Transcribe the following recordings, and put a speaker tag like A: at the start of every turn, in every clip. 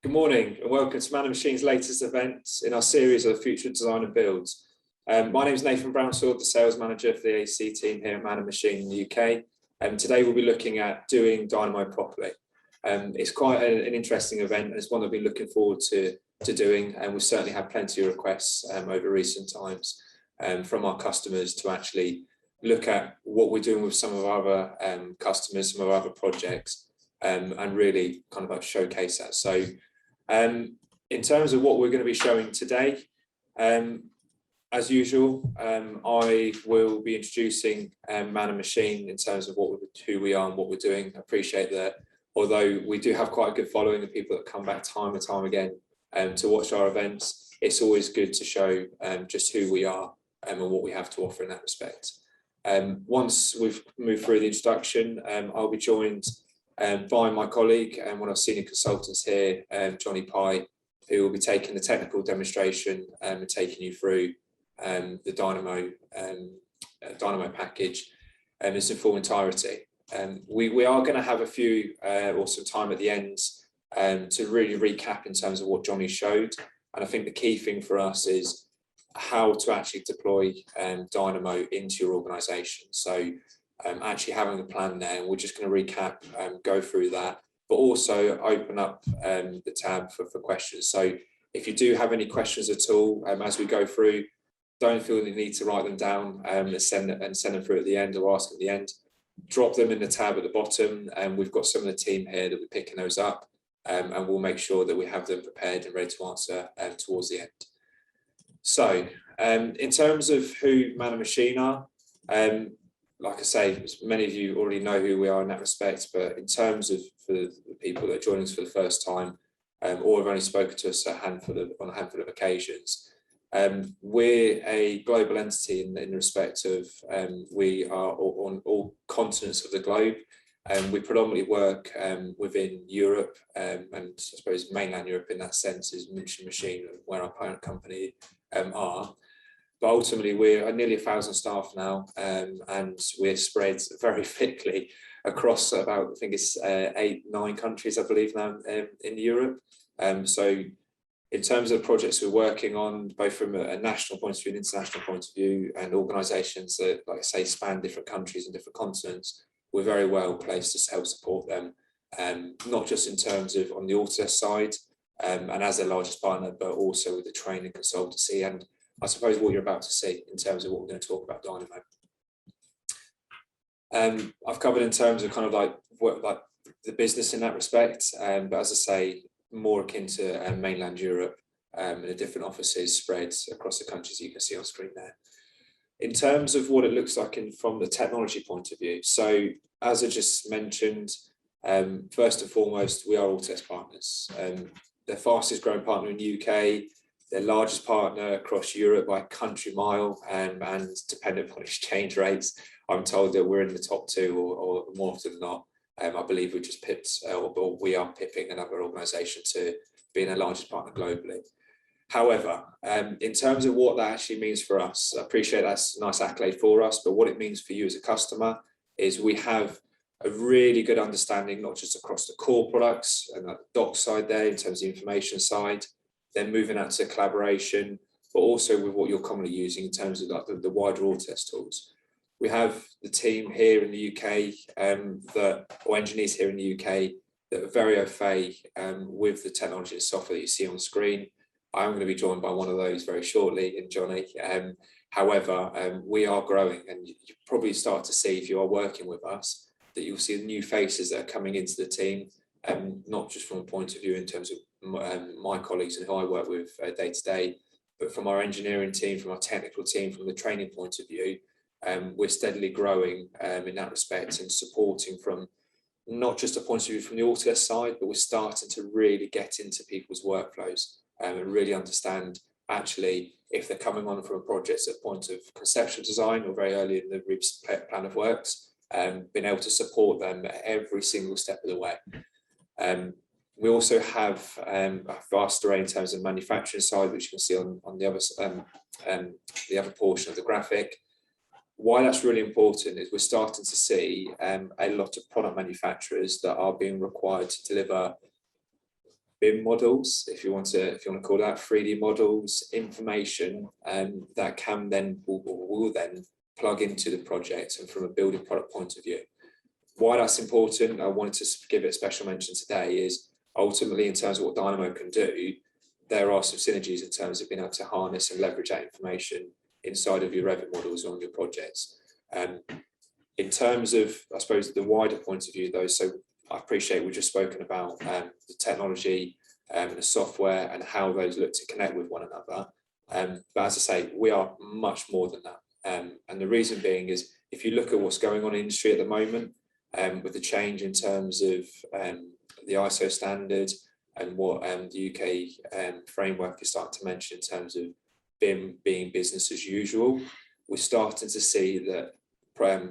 A: Good morning and welcome to Man and Machine's latest event in our series of Future Design and Builds. My name is Nathan Brownsword, the sales manager for the AC team here at Man and Machine in the UK. Today we'll be looking at doing Dynamo properly. It's quite an interesting event, and it's one that we've been looking forward to doing, and we've certainly had plenty of requests over recent times from our customers to actually look at what we're doing with some of our other customers, some of our other projects, and really kind of like showcase that. So in terms of what we're going to be showing today, as usual, I will be introducing Man and Machine in terms of who we are and what we're doing. I appreciate that although we do have quite a good following of people that come back time and time again to watch our events, it's always good to show just who we are and what we have to offer in that respect. Once we've moved through the introduction, I'll be joined by my colleague and one of our senior consultants here, Johnny Pye, who will be taking the technical demonstration and taking you through the Dynamo package in its full entirety. We are going to have a few or some time at the end to really recap in terms of what Johnny showed, and I think the key thing for us is how to actually deploy Dynamo into your organisation. So actually having a plan there, and we're just going to recap and go through that, but also open up the tab for questions. So if you do have any questions at all as we go through, don't feel the need to write them down and send them through at the end or ask at the end. Drop them in the tab at the bottom, and we've got some of the team here that we're picking those up, and we'll make sure that we have them prepared and ready to answer towards the end. So in terms of who Man and Machine are, like I say, many of you already know who we are in that respect, but in terms of for the people that are joining us for the first time, or have only spoken to us on a handful of occasions, we're a global entity in the respect of we are on all continents of the globe, and we predominantly work within Europe, and I suppose mainland Europe in that sense is Machine, where our parent company are. But ultimately, we're nearly 1,000 staff now, and we're spread very thickly across about, I think it's 8-9 countries, I believe now in Europe. So in terms of projects we're working on, both from a national point of view and international point of view, and organisations that, like I say, span different countries and different continents, we're very well placed to help support them, not just in terms of on the Autodesk side, and as their largest partner, but also with the training consultancy and I suppose what you're about to see in terms of what we're going to talk about Dynamo. I've covered in terms of kind of like the business in that respect, but as I say, more akin to mainland Europe and the different offices spread across the countries you can see on screen there. In terms of what it looks like from the technology point of view, so as I just mentioned, first and foremost, we are Autodesk partners. The fastest growing partner in the UK, their largest partner across Europe by a country mile, and depending upon exchange rates, I'm told that we're in the top 2 or more often than not. I believe we just pipped, or we are pipping another organisation to being the largest partner globally. However, in terms of what that actually means for us, I appreciate that's a nice accolade for us, but what it means for you as a customer is we have a really good understanding, not just across the core products and the doc side there in terms of the information side, then moving out to collaboration, but also with what you're commonly using in terms of like the wider Autodesk tools. We have the team here in the UK, or engineers here in the UK, that are very au fait with the technology and software that you see on screen. I'm going to be joined by one of those very shortly, in Johnny. However, we are growing, and you probably start to see, if you are working with us, that you'll see new faces that are coming into the team, not just from a point of view in terms of my colleagues and who I work with day to day, but from our engineering team, from our technical team, from the training point of view. We're steadily growing in that respect and supporting from not just a point of view from the Autodesk side, but we're starting to really get into people's workflows and really understand actually if they're coming on from a project at a point of conceptual design or very early in the RIBS plan of works, being able to support them at every single step of the way. We also have a vast array in terms of manufacturing side, which you can see on the other portion of the graphic. Why that's really important is we're starting to see a lot of product manufacturers that are being required to deliver BIM models, if you want to call that, 3D models, information that can then will then plug into the project, and from a building product point of view. Why that's important, I wanted to give it a special mention today, is ultimately in terms of what Dynamo can do, there are some synergies in terms of being able to harness and leverage that information inside of your Revit models on your projects. In terms of, I suppose, the wider point of view though, so I appreciate we've just spoken about the technology and the software and how those look to connect with one another. But as I say, we are much more than that. And the reason being is, if you look at what's going on in the industry at the moment, with the change in terms of the ISO standard and what the UK framework is starting to mention in terms of BIM being business as usual, we're starting to see that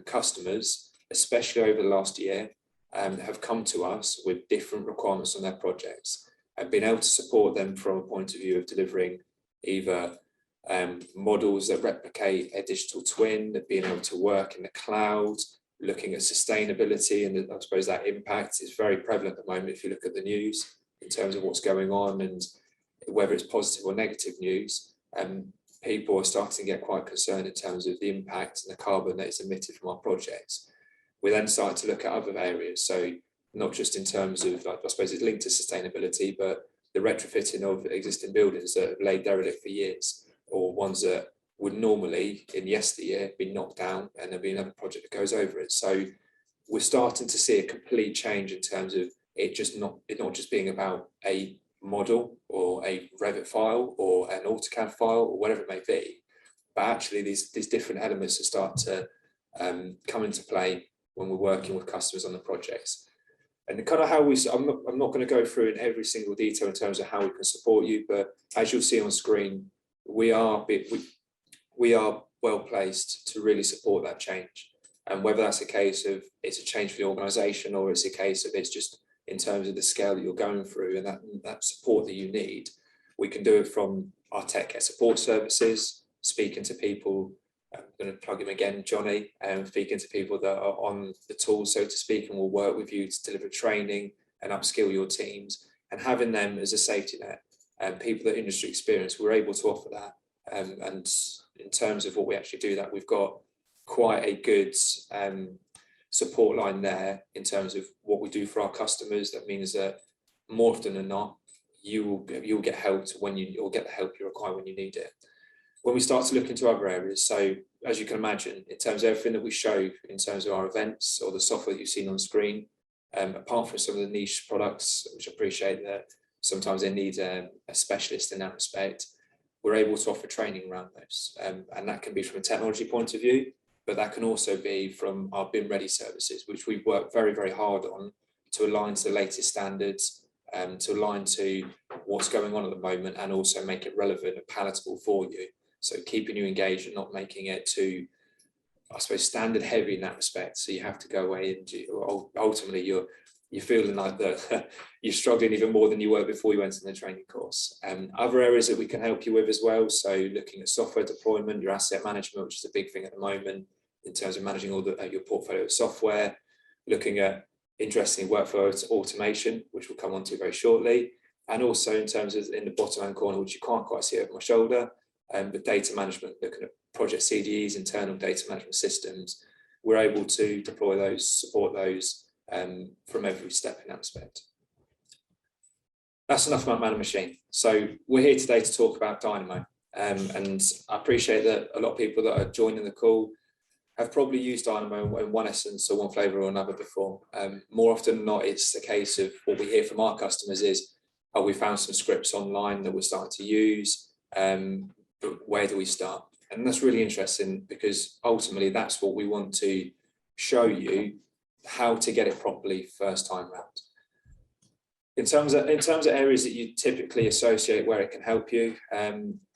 A: customers, especially over the last year, have come to us with different requirements on their projects, and being able to support them from a point of view of delivering either models that replicate a digital twin, being able to work in the cloud, looking at sustainability, and I suppose that impact is very prevalent at the moment if you look at the news in terms of what's going on, and whether it's positive or negative news, people are starting to get quite concerned in terms of the impact and the carbon that is emitted from our projects. We then start to look at other areas, so not just in terms of, like, I suppose it's linked to sustainability, but the retrofitting of existing buildings that have laid derelict for years, or ones that would normally in yesteryear be knocked down, and there'll be another project that goes over it. So we're starting to see a complete change in terms of it not just being about a model or a Revit file or an AutoCAD file or whatever it may be, but actually these different elements that start to come into play when we're working with customers on the projects. And kind of how I'm not going to go through in every single detail in terms of how we can support you, but as you'll see on screen, we are well placed to really support that change. And whether that's a case of it's a change for the organisation, or it's a case of it's just in terms of the scale that you're going through and that support that you need, we can do it from our tech care support services, speaking to people. I'm going to plug him again, Johnny, and speaking to people that are on the tools, so to speak, and will work with you to deliver training and upskill your teams, and having them as a safety net, and people that industry experience, we're able to offer that. And in terms of what we actually do, that we've got quite a good support line there in terms of what we do for our customers. That means that more often than not, you'll get helped you'll get the help you require when you need it. When we start to look into other areas, so as you can imagine, in terms of everything that we show in terms of our events or the software that you've seen on screen, apart from some of the niche products, which I appreciate that sometimes they need a specialist in that respect, we're able to offer training around those. And that can be from a technology point of view, but that can also be from our BIM Ready services, which we've worked very, very hard on to align to the latest standards, to align to what's going on at the moment, and also make it relevant and palatable for you. So keeping you engaged and not making it too, I suppose, standard heavy in that respect. So you have to go away and ultimately you're feeling like that you're struggling even more than you were before you went on the training course. Other areas that we can help you with as well. So looking at software deployment, your asset management, which is a big thing at the moment in terms of managing all your portfolio of software, looking at interesting workflow automation, which we'll come on to very shortly. And also in terms of in the bottom hand corner, which you can't quite see over my shoulder, but data management, looking at project CDEs, internal data management systems, we're able to deploy those, support those from every step in that respect. That's enough about man and machine. So we're here today to talk about Dynamo. And I appreciate that a lot of people that are joining the call have probably used Dynamo in one essence or one flavour or another before. More often than not, it's the case of what we hear from our customers is, oh, we found some scripts online that we're starting to use, but where do we start? And that's really interesting, because ultimately that's what we want to show you, how to get it properly first time round. In terms of areas that you typically associate where it can help you,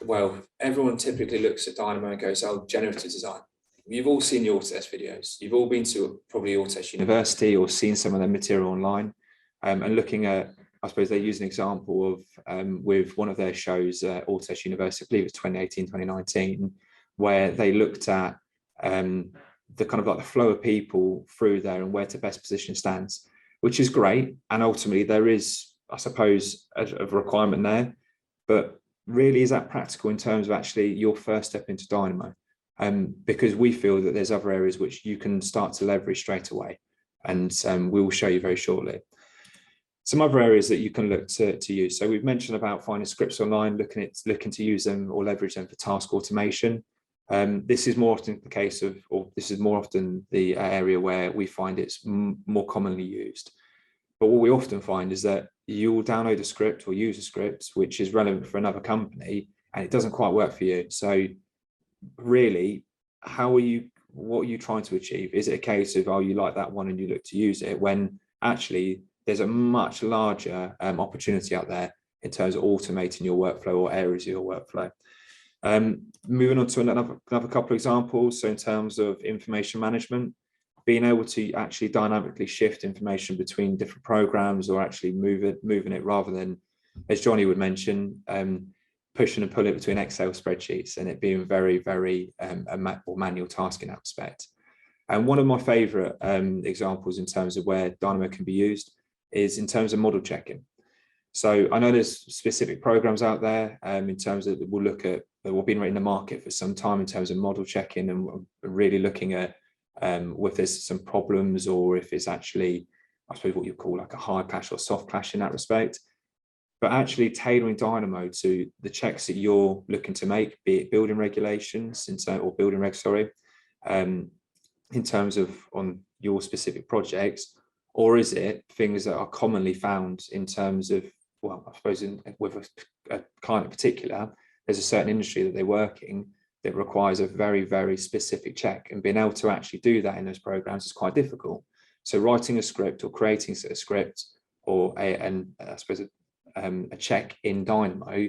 A: well, everyone typically looks at Dynamo and goes, oh, generative design. You've all seen the Autodesk videos. You've all been to probably Autodesk University or seen some of their material online, and looking at, I suppose they use an example of with one of their shows, Autodesk University, I believe it's 2018, 2019, where they looked at the kind of like the flow of people through there and where to best position stands, which is great. And ultimately there is, I suppose, a requirement there. But really, is that practical in terms of actually your first step into Dynamo? Because we feel that there's other areas which you can start to leverage straight away. And we will show you very shortly. Some other areas that you can look to use. So we've mentioned about finding scripts online, looking to use them or leverage them for task automation. This is more often the case of, or this is more often the area where we find it's more commonly used. But what we often find is that you'll download a script or use a script which is relevant for another company, and it doesn't quite work for you. So really, what are you trying to achieve? Is it a case of, oh, you like that one and you look to use it, when actually there's a much larger opportunity out there in terms of automating your workflow or areas of your workflow? Moving on to another couple of examples. So in terms of information management, being able to actually dynamically shift information between different programs, or actually moving it rather than, as Johnny would mention, pushing and pulling it between Excel spreadsheets, and it being very, very a manual task in that respect. And one of my favorite examples in terms of where Dynamo can be used is in terms of model checking. So I know there's specific programs out there in terms of we'll look at, we've been in the market for some time in terms of model checking, and really looking at if there's some problems, or if it's actually, I suppose, what you call like a hard clash or soft clash in that respect. But actually tailoring Dynamo to the checks that you're looking to make, be it building regulations or building regs, sorry, in terms of on your specific projects, or is it things that are commonly found in terms of, well, I suppose with a client in particular, there's a certain industry that they're working that requires a very, very specific check, and being able to actually do that in those programs is quite difficult. So writing a script or creating a script or I suppose a check in Dynamo,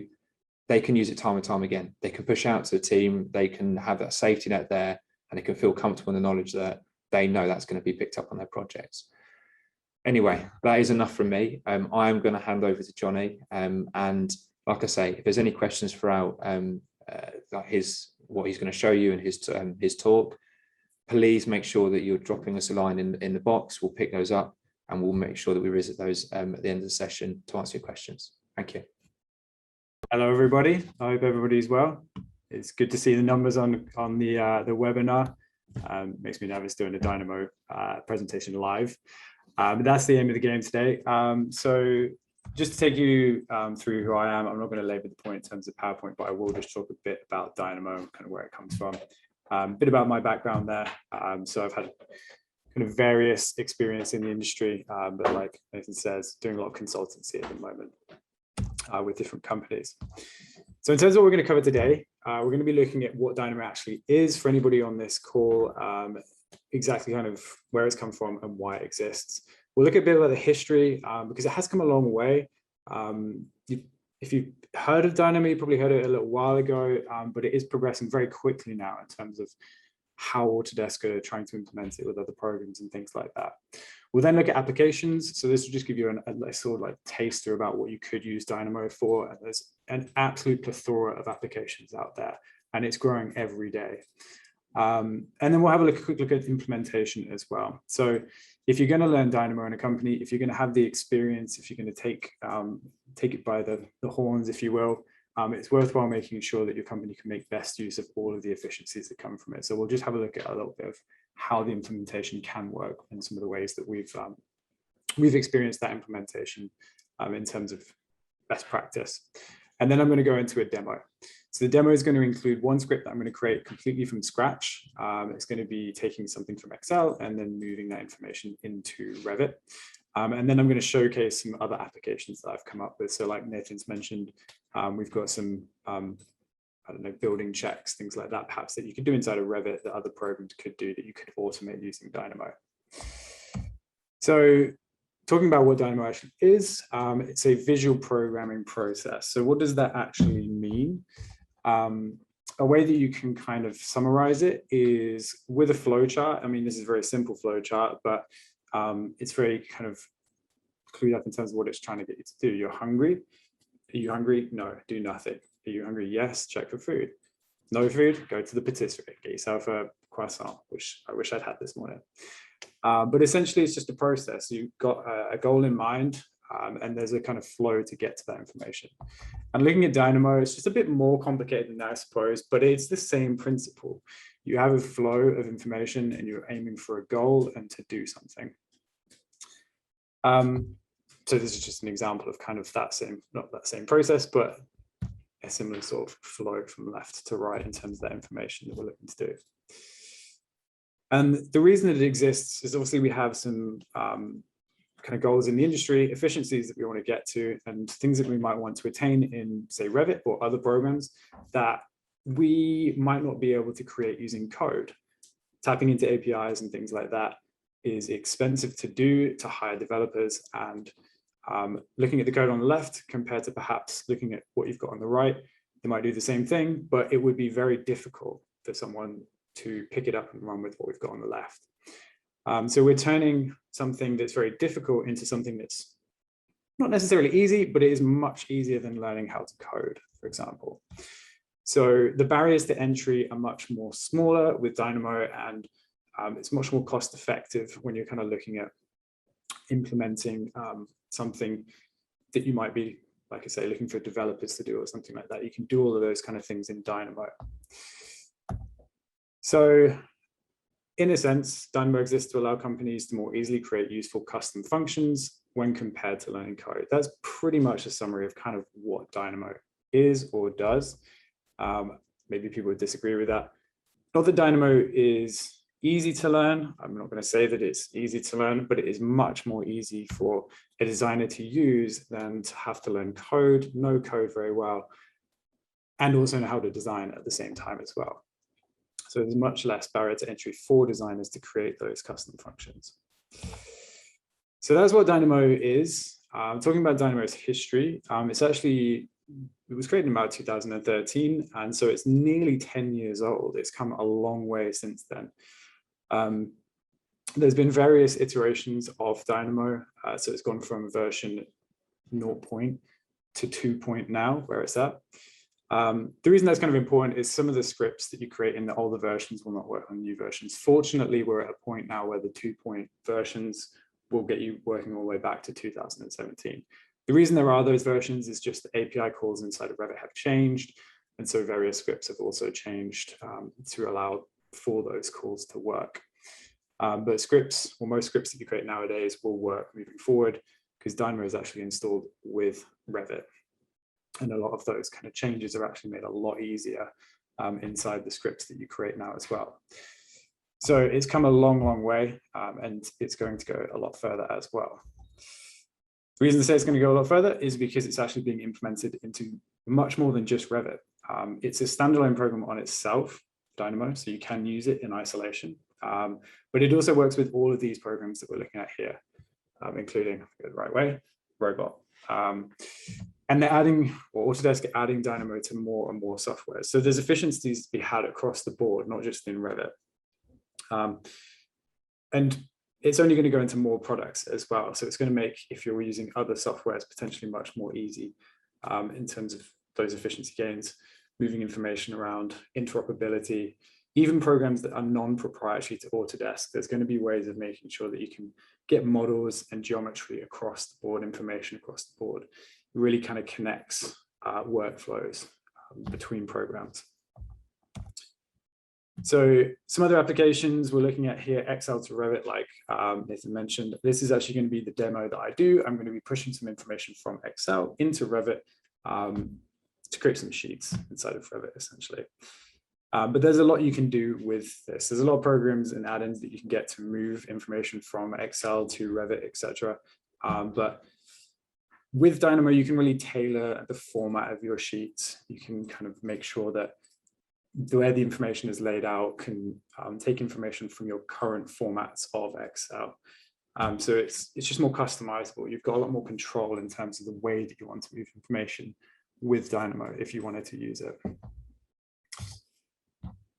A: they can use it time and time again. They can push out to the team, they can have that safety net there, and they can feel comfortable in the knowledge that they know that's going to be picked up on their projects. Anyway, that is enough from me. I am going to hand over to Johnny, and like I say, if there's any questions throughout what he's going to show you in his talk, please make sure that you're dropping us a line in the box. We'll pick those up, and we'll make sure that we visit those at the end of the session to answer your questions. Thank you.
B: Hello, everybody. I hope everybody's well. It's good to see the numbers on the webinar. Makes me nervous doing a Dynamo presentation live. But that's the aim of the game today. So just to take you through who I am, I'm not going to labor the point in terms of PowerPoint, but I will just talk a bit about Dynamo and kind of where it comes from. A bit about my background there. So I've had kind of various experience in the industry, but like Nathan says, doing a lot of consultancy at the moment with different companies. So in terms of what we're going to cover today, we're going to be looking at what Dynamo actually is for anybody on this call, exactly kind of where it's come from and why it exists. We'll look at a bit about the history because it has come a long way. If you've heard of Dynamo, you probably heard it a little while ago, but it is progressing very quickly now in terms of how Autodesk are trying to implement it with other programs and things like that. We'll then look at applications. So this will just give you a sort of like taster about what you could use Dynamo for. And there's an absolute plethora of applications out there, and it's growing every day. And then we'll have a quick look at implementation as well. So if you're going to learn Dynamo in a company, if you're going to have the experience, if you're going to take it by the horns, if you will, it's worthwhile making sure that your company can make best use of all of the efficiencies that come from it. So we'll just have a look at a little bit of how the implementation can work and some of the ways that we've experienced that implementation in terms of best practice. And then I'm going to go into a demo. So the demo is going to include one script that I'm going to create completely from scratch. It's going to be taking something from Excel and then moving that information into Revit. And then I'm going to showcase some other applications that I've come up with. So like Nathan's mentioned, we've got some, I don't know, building checks, things like that, perhaps that you could do inside of Revit that other programs could do that you could automate using Dynamo. So talking about what Dynamo actually is, it's a visual programming process. So what does that actually mean? A way that you can kind of summarize it is with a flowchart. I mean, this is a very simple flowchart, but it's very kind of clued up in terms of what it's trying to get you to do. You're hungry. Are you hungry? No, do nothing. Are you hungry? Yes, check for food. No food, go to the patisserie, get yourself a croissant, which I wish I'd had this morning. But essentially, it's just a process. You've got a goal in mind. and there's a kind of flow to get to that information. And looking at Dynamo, it's just a bit more complicated than that, I suppose, but it's the same principle. You have a flow of information and you're aiming for a goal and to do something. So this is just an example of kind of that same, not that same process, but a similar sort of flow from left to right in terms of that information that we're looking to do. And the reason that it exists is obviously we have some kind of goals in the industry, efficiencies that we want to get to, and things that we might want to attain in, say, Revit or other programs that we might not be able to create using code. Tapping into APIs and things like that is expensive to do, to hire developers, and looking at the code on the left compared to perhaps looking at what you've got on the right, they might do the same thing, but it would be very difficult for someone to pick it up and run with what we've got on the left. So we're turning something that's very difficult into something that's not necessarily easy, but it is much easier than learning how to code, for example. So the barriers to entry are much more smaller with Dynamo, and it's much more cost effective when you're kind of looking at implementing something that you might be, like I say, looking for developers to do or something like that. You can do all of those kind of things in Dynamo. So in a sense, Dynamo exists to allow companies to more easily create useful custom functions when compared to learning code. That's pretty much a summary of kind of what Dynamo is or does. Maybe people would disagree with that. Not that Dynamo is easy to learn. I'm not going to say that it's easy to learn, but it is much more easy for a designer to use than to have to learn code, know code very well, and also know how to design at the same time as well. So there's much less barrier to entry for designers to create those custom functions. So that's what Dynamo is. Talking about Dynamo's history, it was created in about 2013, and so it's nearly 10 years old. It's come a long way since then. There's been various iterations of Dynamo, so it's gone from version 0 to 2 now, where it's at. The reason that's kind of important is some of the scripts that you create in the older versions will not work on new versions. Fortunately, we're at a point now where the 2 versions will get you working all the way back to 2017. The reason there are those versions is just the API calls inside of Revit have changed. And so various scripts have also changed to allow for those calls to work. But scripts, or most scripts that you create nowadays, will work moving forward because Dynamo is actually installed with Revit. And a lot of those kind of changes are actually made a lot easier inside the scripts that you create now as well. So it's come a long, long way, and it's going to go a lot further as well. The reason to say it's going to go a lot further is because it's actually being implemented into much more than just Revit. It's a standalone program on itself, Dynamo, so you can use it in isolation. But it also works with all of these programs that we're looking at here, including, go the right way, Robot. And they're adding, or Autodesk are adding Dynamo to more and more software. So there's efficiencies to be had across the board, not just in Revit. And it's only going to go into more products as well. So it's going to make, if you're using other softwares, potentially much more easy in terms of those efficiency gains, moving information around, interoperability, even programs that are non-proprietary to Autodesk. There's going to be ways of making sure that you can get models and geometry across the board, information across the board. It really kind of connects workflows between programs. So some other applications we're looking at here, Excel to Revit, like Nathan mentioned. This is actually going to be the demo that I do. I'm going to be pushing some information from Excel into Revit to create some sheets inside of Revit, essentially. But there's a lot you can do with this. There's a lot of programs and add-ins that you can get to move information from Excel to Revit, etc. But with Dynamo, you can really tailor the format of your sheets. You can kind of make sure that the way the information is laid out can take information from your current formats of Excel. So it's just more customizable. You've got a lot more control in terms of the way that you want to move information with Dynamo if you wanted to use it.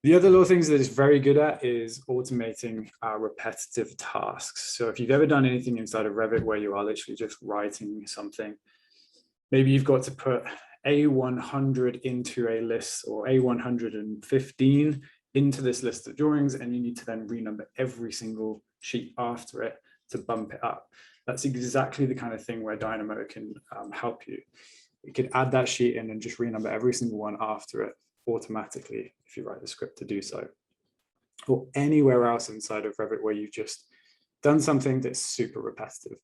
B: The other little things that it's very good at is automating repetitive tasks. So if you've ever done anything inside of Revit where you are literally just writing something, maybe you've got to put A100 into a list or A115 into this list of drawings, and you need to then renumber every single sheet after it. to bump it up. That's exactly the kind of thing where Dynamo can help you. You could add that sheet in and just renumber every single one after it automatically if you write the script to do so. Or anywhere else inside of Revit where you've just done something that's super repetitive.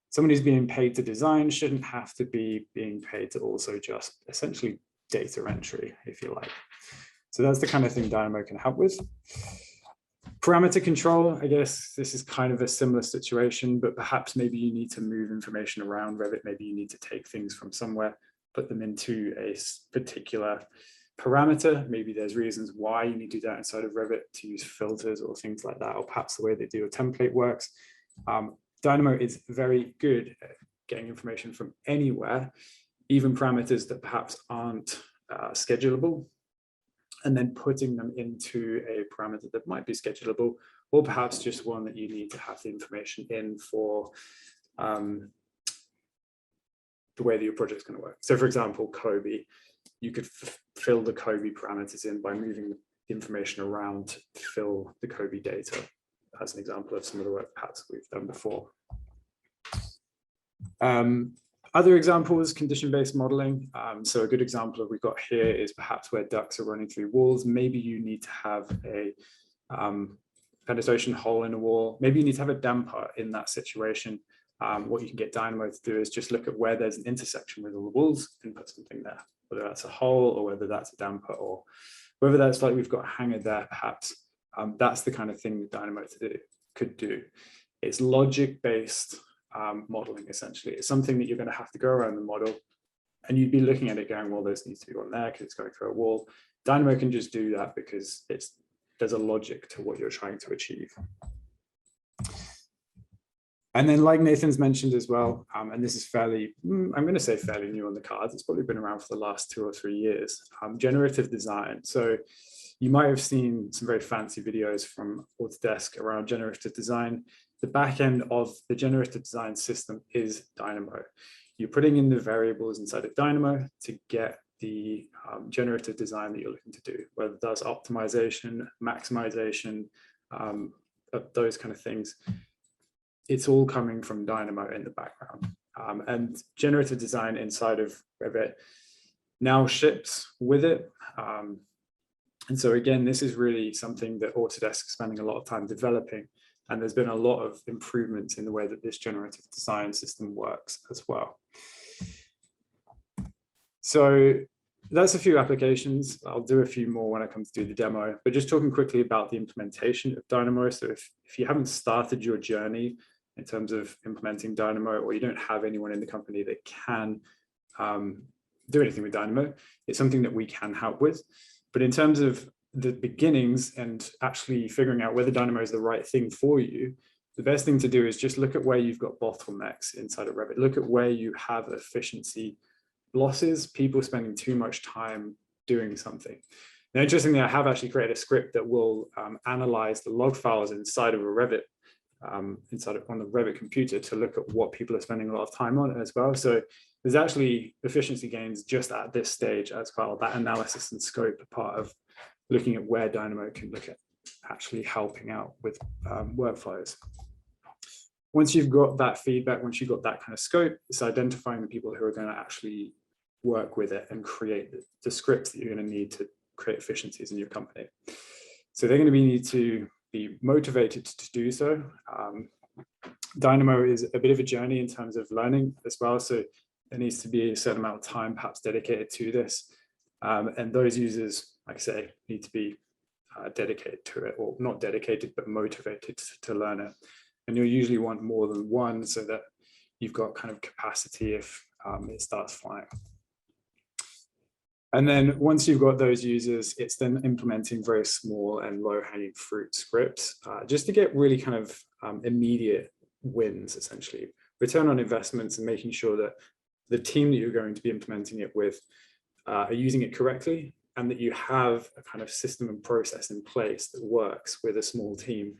B: Someone who's being paid to design shouldn't have to be being paid to also just essentially data entry, if you like. So that's the kind of thing Dynamo can help with. Parameter control, I guess this is kind of a similar situation, but perhaps maybe you need to move information around Revit. Maybe you need to take things from somewhere, put them into a particular parameter. Maybe there's reasons why you need to do that inside of Revit, to use filters or things like that, or perhaps the way they do a template works. Dynamo is very good at getting information from anywhere, even parameters that perhaps aren't schedulable, and then putting them into a parameter that might be schedulable, or perhaps just one that you need to have the information in for the way that your project's going to work. So for example, Kobe, you could fill the Kobe parameters in by moving the information around to fill the Kobe data, as an example of some of the work perhaps we've done before. Other examples, condition-based modeling. So a good example we've got here is perhaps where ducts are running through walls. Maybe you need to have a penetration hole in a wall. Maybe you need to have a damper in that situation. What you can get Dynamo to do is just look at where there's an intersection with all the walls and put something there, whether that's a hole or whether that's a damper or whether that's like we've got a hanger there, perhaps. That's the kind of thing that Dynamo could do. It's logic-based modeling, essentially. It's something that you're going to have to go around the model and you'd be looking at it going, well, this needs to be on there because it's going through a wall. Dynamo can just do that because there's a logic to what you're trying to achieve. And then like Nathan's mentioned as well, and this is fairly, I'm going to say fairly new on the cards. It's probably been around for the last 2 or 3 years, generative design. So you might have seen some very fancy videos from Autodesk around generative design. The back end of the generative design system is Dynamo. You're putting in the variables inside of Dynamo to get the generative design that you're looking to do, whether that's optimization, maximization, those kind of things. It's all coming from Dynamo in the background. And generative design inside of Revit now ships with it. And so again, this is really something that Autodesk is spending a lot of time developing. And there's been a lot of improvements in the way that this generative design system works as well. So that's a few applications. I'll do a few more when I come to do the demo, but just talking quickly about the implementation of Dynamo. So if you haven't started your journey in terms of implementing Dynamo, or you don't have anyone in the company that can do anything with Dynamo, it's something that we can help with. But in terms of the beginnings and actually figuring out whether Dynamo is the right thing for you, the best thing to do is just look at where you've got bottlenecks inside of Revit. Look at where you have efficiency losses, people spending too much time doing something. Now, interestingly, I have actually created a script that will analyze the log files inside of a Revit, on the Revit computer, to look at what people are spending a lot of time on as well. So there's actually efficiency gains just at this stage as well. That analysis and scope are part of looking at where Dynamo can look at actually helping out with workflows. Once you've got that feedback, once you've got that kind of scope, it's identifying the people who are going to actually work with it and create the scripts that you're going to need to create efficiencies in your company. So they're going to need to be motivated to do so. Dynamo is a bit of a journey in terms of learning as well. So there needs to be a certain amount of time perhaps dedicated to this. And those users, like I say, need to be dedicated to it, or not dedicated, but motivated to learn it. And you'll usually want more than one so that you've got kind of capacity if it starts flying. And then once you've got those users, it's then implementing very small and low-hanging fruit scripts just to get really kind of immediate wins, essentially. Return on investments, and making sure that the team that you're going to be implementing it with are using it correctly, and that you have a kind of system and process in place that works with a small team.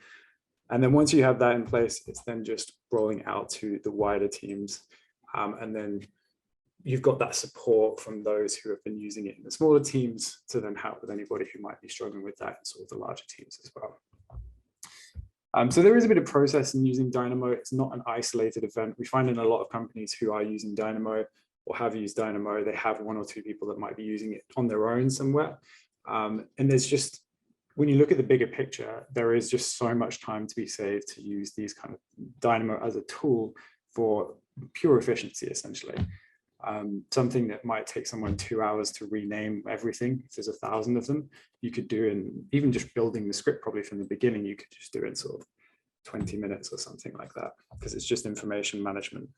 B: And then once you have that in place, it's then just rolling out to the wider teams. And then you've got that support from those who have been using it in the smaller teams to then help with anybody who might be struggling with that in sort of the larger teams as well. So there is a bit of process in using Dynamo. It's not an isolated event. We find in a lot of companies who are using Dynamo or have used Dynamo, they have one or two people that might be using it on their own somewhere. And there's just, when you look at the bigger picture, there is just so much time to be saved to use these kind of Dynamo as a tool for pure efficiency, essentially. Something that might take someone 2 hours to rename everything, if there's 1,000 of them, you could do in even just building the script probably from the beginning, you could just do it in sort of 20 minutes or something like that, because it's just information management.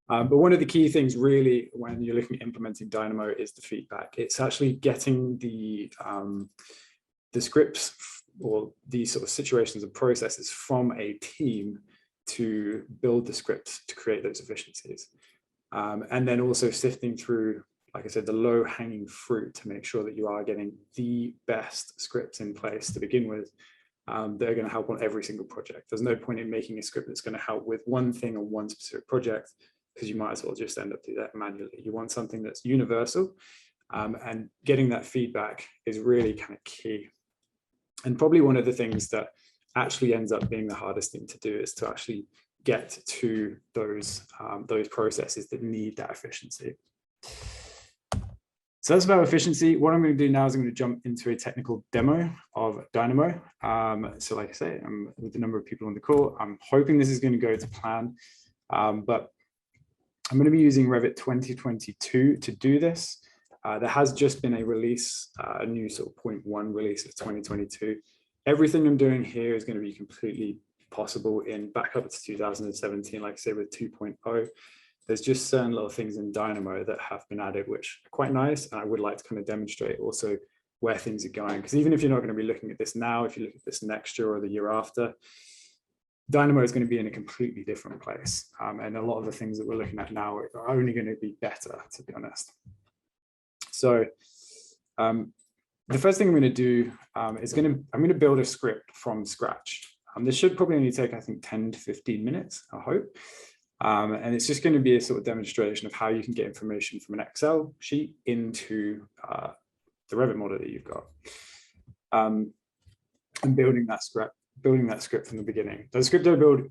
B: But one of the key things really when you're looking at implementing Dynamo is the feedback. It's actually getting the scripts or these sort of situations and processes from a team to build the scripts to create those efficiencies. And then also sifting through, like I said, the low hanging fruit to make sure that you are getting the best scripts in place to begin with. They're going to help on every single project. There's no point in making a script that's going to help with one thing on one specific project, because you might as well just end up doing that manually. You want something that's universal, and getting that feedback is really kind of key. And probably one of the things that actually ends up being the hardest thing to do is to actually get to those processes that need that efficiency. So that's about efficiency. What I'm going to do now is I'm going to jump into a technical demo of Dynamo. So like I say, with the number of people on the call, I'm hoping this is going to go to plan, but I'm going to be using Revit 2022 to do this. There has just been a release, a new sort of 0.1 release of 2022. Everything I'm doing here is going to be completely possible in back up to 2017, like I say, with 2.0. There's just certain little things in Dynamo that have been added, which are quite nice. And I would like to kind of demonstrate also where things are going. Because even if you're not going to be looking at this now, if you look at this next year or the year after, Dynamo is going to be in a completely different place. And a lot of the things that we're looking at now are only going to be better, to be honest. So the first thing I'm going to do is I'm going to build a script from scratch. This should probably only take, I think, 10 to 15 minutes, I hope. And it's just going to be a sort of demonstration of how you can get information from an Excel sheet into the Revit model that you've got. And building that script from the beginning. The script I build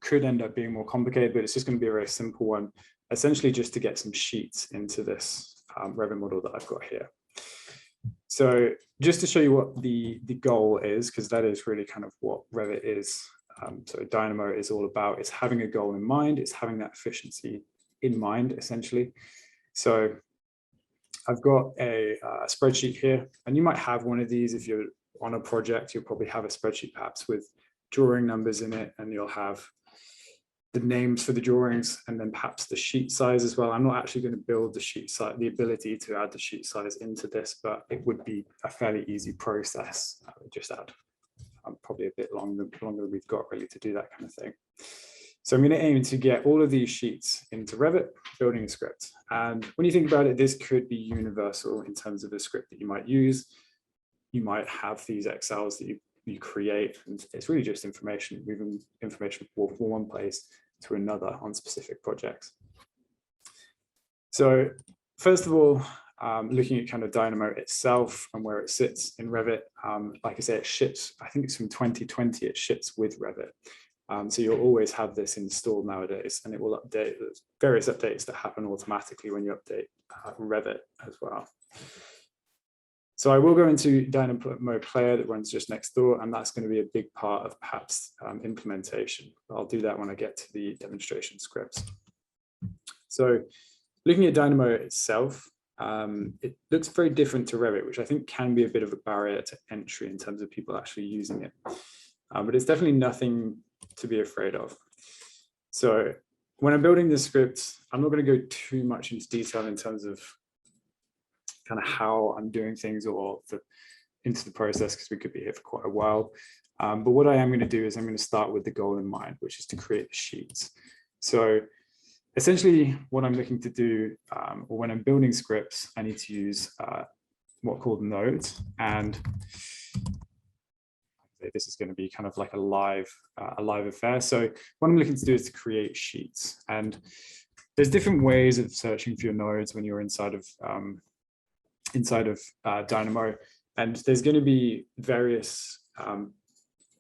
B: could end up being more complicated, but it's just going to be a very simple one, essentially just to get some sheets into this Revit model that I've got here. So just to show you what the goal is, because that is really kind of what Revit is. So Dynamo is all about, it's having a goal in mind, it's having that efficiency in mind, essentially. So I've got a spreadsheet here, and you might have one of these if you're on a project. You'll probably have a spreadsheet perhaps with drawing numbers in it, and you'll have the names for the drawings and then perhaps the sheet size as well. I'm not actually going to build the sheet size, the ability to add the sheet size into this, but it would be a fairly easy process. I would just add probably a bit longer than we've got really to do that kind of thing. So I'm going to aim to get all of these sheets into Revit, building a script. And when you think about it, this could be universal in terms of a script that you might use. You might have these Excels that you create, and it's really just information, moving information from one place to another on specific projects. So first of all, looking at kind of Dynamo itself and where it sits in Revit, like I say, it ships, I think it's from 2020, it ships with Revit. So you'll always have this installed nowadays, and it will update. There's various updates that happen automatically when you update Revit as well. So I will go into Dynamo Player that runs just next door, and that's going to be a big part of perhaps implementation. I'll do that when I get to the demonstration scripts. So looking at Dynamo itself, it looks very different to Revit, which I think can be a bit of a barrier to entry in terms of people actually using it. But it's definitely nothing to be afraid of. So when I'm building this script, I'm not going to go too much into detail in terms of kind of how I'm doing things or into the process, because we could be here for quite a while. But what I am going to do is I'm going to start with the goal in mind, which is to create the sheets. So essentially what I'm looking to do, or when I'm building scripts, I need to use what are called nodes. And this is going to be kind of like a live affair. So what I'm looking to do is to create sheets. And there's different ways of searching for your nodes when you're inside of Dynamo, and there's going to be various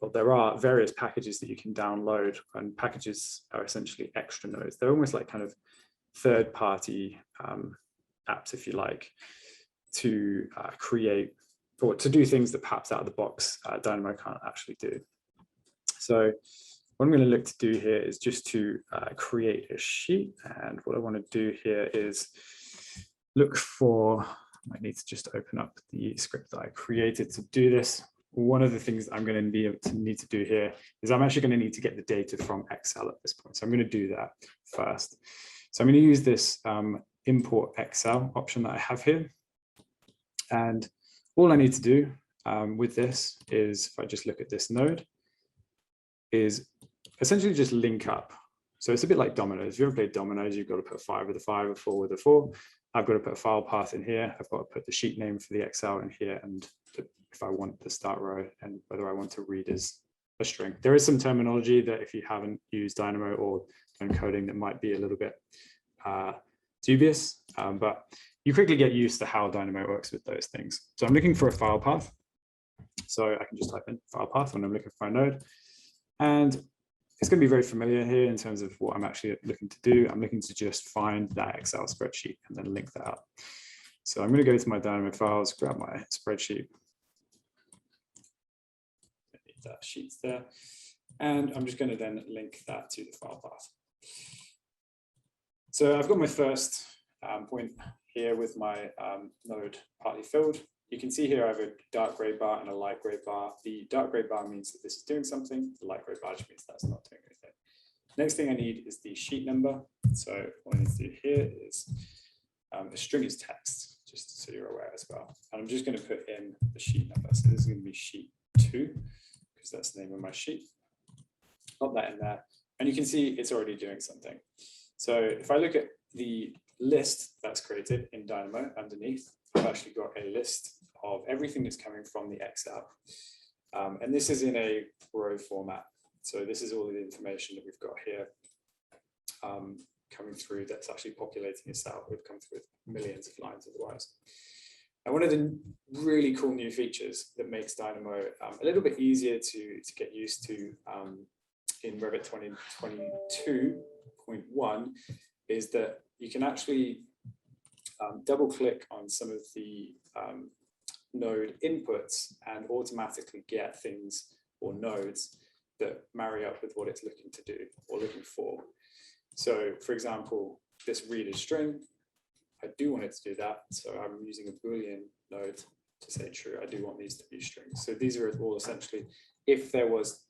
B: well, there are various packages that you can download, and packages are essentially extra nodes. They're almost like kind of third-party apps, if you like, to create or to do things that perhaps out of the box Dynamo can't actually do. So what I'm going to look to do here is just to create a sheet. And what I want to do here is look for, I need to just open up the script that I created to do this. One of the things I'm going to need to do here is I'm actually going to need to get the data from Excel at this point. So I'm going to do that first. So I'm going to use this import Excel option that I have here. And all I need to do with this is, if I just look at this node, is essentially just link up. So it's a bit like dominoes. If you ever played dominoes, you've got to put 5 with a 5, a 4 with a 4. I've got to put a file path in here. I've got to put the sheet name for the Excel in here, and if I want the start row and whether I want to read as a string. There is some terminology that if you haven't used Dynamo or done coding, that might be a little bit dubious, but you quickly get used to how Dynamo works with those things. So I'm looking for a file path. So I can just type in file path when I'm looking for a node. And it's going to be very familiar here in terms of what I'm actually looking to do. I'm looking to just find that Excel spreadsheet and then link that up. So I'm going to go to my Dynamo files, grab my spreadsheet. That sheet's there. And I'm just going to then link that to the file path. So I've got my first point here with my node partly filled. You can see here I have a dark gray bar and a light gray bar. The dark gray bar means that this is doing something. The light gray bar just means that's not doing anything. Next thing I need is the sheet number. So what I need to do here is a string is text, just so you're aware as well. And I'm just going to put in the sheet number. So this is going to be sheet 2, because that's the name of my sheet. Pop that in there. And you can see it's already doing something. So if I look at the list that's created in Dynamo underneath, I've actually got a list of everything that's coming from the Excel. And this is in a row format. So this is all the information that we've got here coming through that's actually populating itself. We've come through millions of lines otherwise. And one of the really cool new features that makes Dynamo a little bit easier to get used to in Revit 2022.1 is that you can actually double click on some of the node inputs and automatically get things or nodes that marry up with what it's looking to do or looking for. So for example, this read a string, I do want it to do that. So I'm using a Boolean node to say true. I do want these to be strings. So these are all essentially, if there was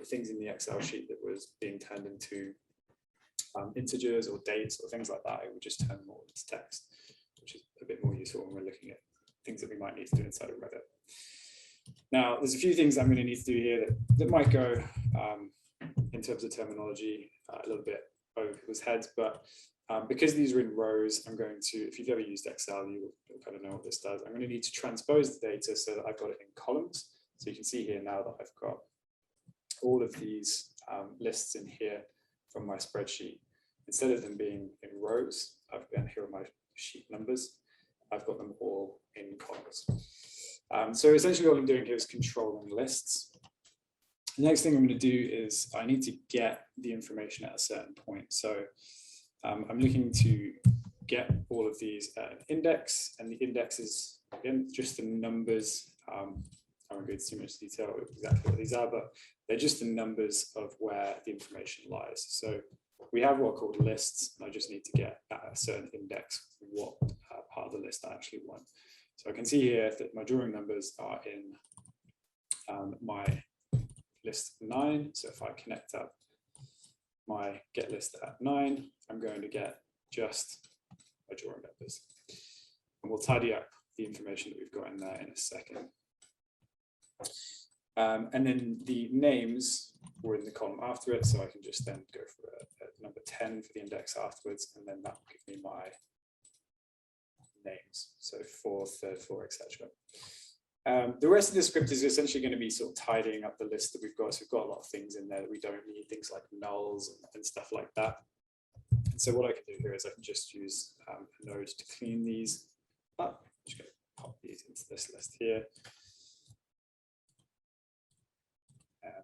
B: things in the Excel sheet that was being turned into integers or dates or things like that, it would just turn them all into text, which is a bit more useful when we're looking at things that we might need to do inside of Revit. Now, there's a few things I'm going to need to do here that might go in terms of terminology a little bit over people's heads, but because these are in rows, I'm going to, if you've ever used Excel, you'll kind of know what this does. I'm going to need to transpose the data so that I've got it in columns. So you can see here now that I've got all of these lists in here from my spreadsheet. Instead of them being in rows, I've got here are my sheet numbers. I've got them all in columns. So essentially what I'm doing here is controlling lists. The next thing I'm going to do is I need to get the information at a certain point. So I'm looking to get all of these at an index, and the index is, again, just the numbers. I won't go into too much detail exactly what these are, but they're just the numbers of where the information lies. So we have what are called lists, and I just need to get at a certain index what part of the list I actually want. So I can see here that my drawing numbers are in my list 9. So if I connect up my get list at 9, I'm going to get just my drawing numbers. And we'll tidy up the information that we've got in there in a second. And then the names were in the column after it, so I can just then go for a number 10 for the index afterwards, and then that will give me my names, so 4th, 3rd, 4th, etc. The rest of the script is essentially going to be sort of tidying up the list that we've got. So we've got a lot of things in there that we don't need, things like nulls and stuff like that. And so what I can do here is I can just use a node to clean these up. I'm just going to pop these into this list here.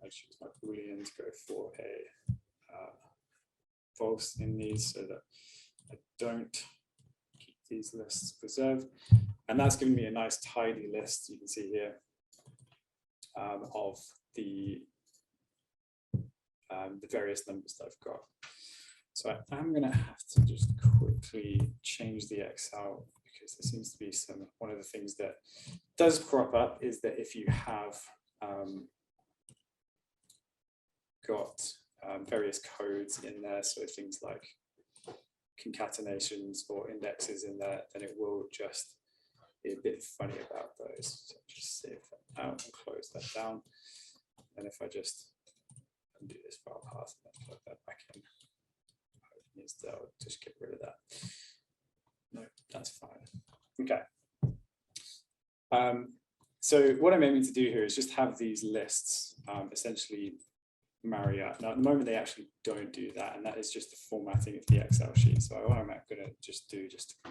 B: I choose my Boolean to go for a false in these so that I don't keep these lists preserved. And that's giving me a nice tidy list, you can see here, of the various numbers that I've got. So I'm going to have to just quickly change the Excel because there seems to be one of the things that does crop up is that if you have got various codes in there, so things like concatenations or indexes in there, then it will just be a bit funny about those. So just save that out and close that down. And if I just undo this file path and plug that back in, I'll just get rid of that. No, that's fine. Okay. So what I'm aiming to do here is just have these lists essentially marry up. Now, at the moment, they actually don't do that, and that is just the formatting of the Excel sheet. So what I'm going to just do, just to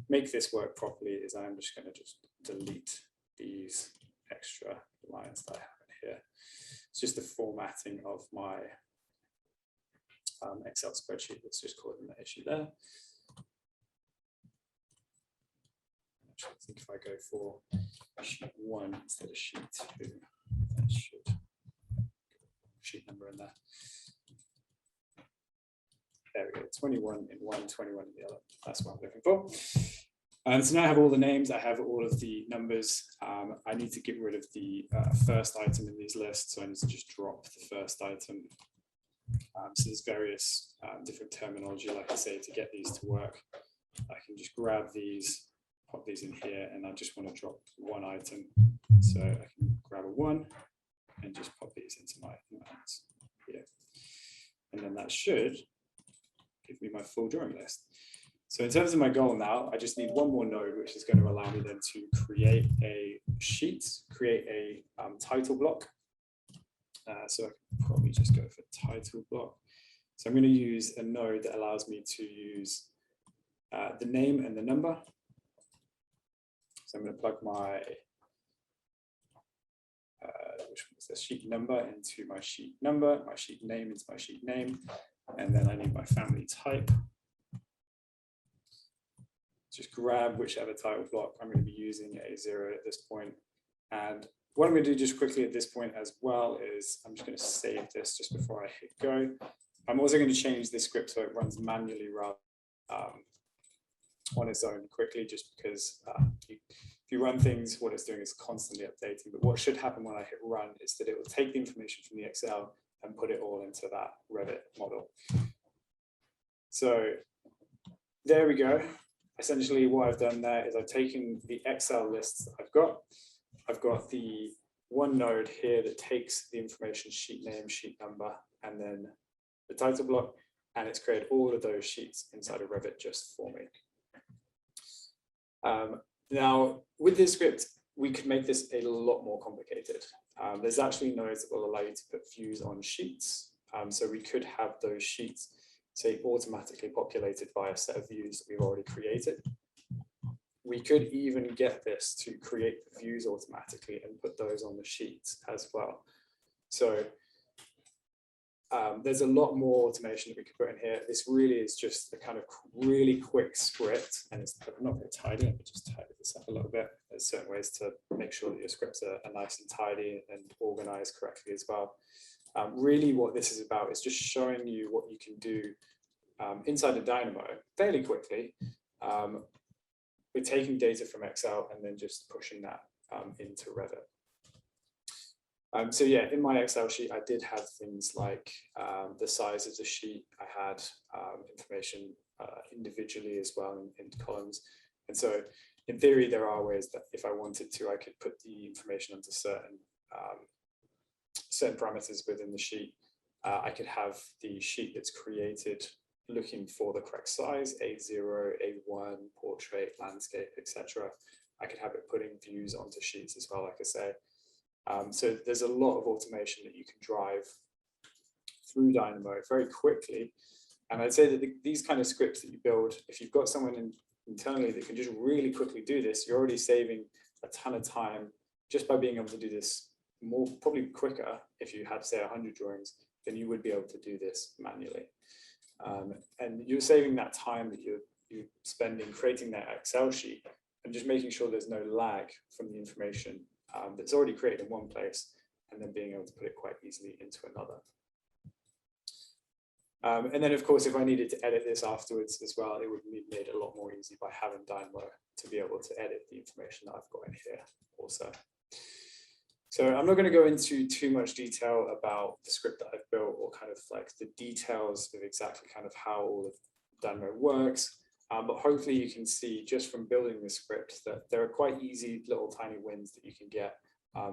B: make this work properly, is I'm just going to just delete these extra lines that I have in here. It's just the formatting of my Excel spreadsheet that's just causing the issue there. Actually, I think if I go for sheet 1 instead of sheet 2, that should sheet number in there. There we go, 21 in one, 21 in the other. That's what I'm looking for. And so now I have all the names, I have all of the numbers. I need to get rid of the first item in these lists, so I need to just drop the first item. So there's various different terminology, like I say, to get these to work. I can just grab these, pop these in here, and I just want to drop one item. So I can grab a 1 and just pop these into my commands here. And then that should give me my full drawing list. So in terms of my goal now, I just need one more node, which is going to allow me then to create a sheet, create a title block. So I can probably just go for title block. So I'm going to use a node that allows me to use the name and the number. So I'm going to plug my which one is this, sheet number into my sheet number, my sheet name into my sheet name, and then I need my family type. Just grab whichever title block I'm going to be using, A0 at this point. And what I'm going to do just quickly at this point as well is I'm just going to save this just before I hit go. I'm also going to change this script so it runs manually rather on its own quickly, just because if you run things, what it's doing is constantly updating. But what should happen when I hit run is that it will take the information from the Excel and put it all into that Revit model. So there we go. Essentially what I've done there is I've taken the Excel lists that I've got the one node here that takes the information, sheet name, sheet number, and then the title block, and it's created all of those sheets inside of Revit just for me. Now, with this script, we could make this a lot more complicated. There's actually nodes that will allow you to put views on sheets. So we could have those sheets, say, automatically populated by a set of views that we've already created. We could even get this to create views automatically and put those on the sheets as well. So there's a lot more automation that we could put in here. This really is just a kind of really quick script, and it's not very tidy. Let me just tidy this up a little bit. There's certain ways to make sure that your scripts are nice and tidy and organized correctly as well. Really what this is about is just showing you what you can do inside of Dynamo fairly quickly. We're taking data from Excel and then just pushing that into Revit. So yeah, in my Excel sheet, I did have things like the size of the sheet. I had information individually as well in columns. And so in theory, there are ways that if I wanted to, I could put the information onto certain parameters within the sheet. I could have the sheet that's created looking for the correct size, A0, A1, portrait, landscape, etc. I could have it putting views onto sheets as well, like I say. So there's a lot of automation that you can drive through Dynamo very quickly. And I'd say that these kind of scripts that you build, if you've got someone internally that can just really quickly do this, you're already saving a ton of time just by being able to do this probably quicker if you had, say, 100 drawings, then you would be able to do this manually. And you're saving that time that you're spending creating that Excel sheet and just making sure there's no lag from the information that's already created in one place, and then being able to put it quite easily into another. And then, of course, if I needed to edit this afterwards as well, it would be made a lot more easy by having Dynamo to be able to edit the information that I've got in here also. So I'm not going to go into too much detail about the script that I've built, or kind of like the details of exactly kind of how all of Dynamo works. But hopefully you can see just from building the script that there are quite easy little tiny wins that you can get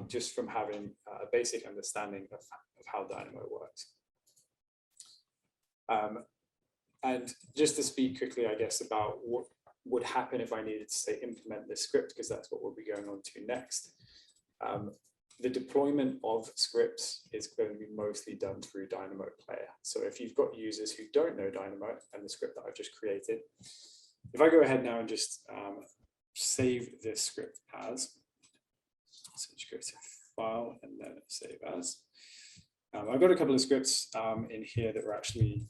B: just from having a basic understanding of how Dynamo works. And just to speak quickly, I guess, about what would happen if I needed to, say, implement this script, because that's what we'll be going on to next. The deployment of scripts is going to be mostly done through Dynamo Player. So if you've got users who don't know Dynamo and the script that I've just created, if I go ahead now and just save this script as, so just go to File and then Save As. I've got a couple of scripts in here that were actually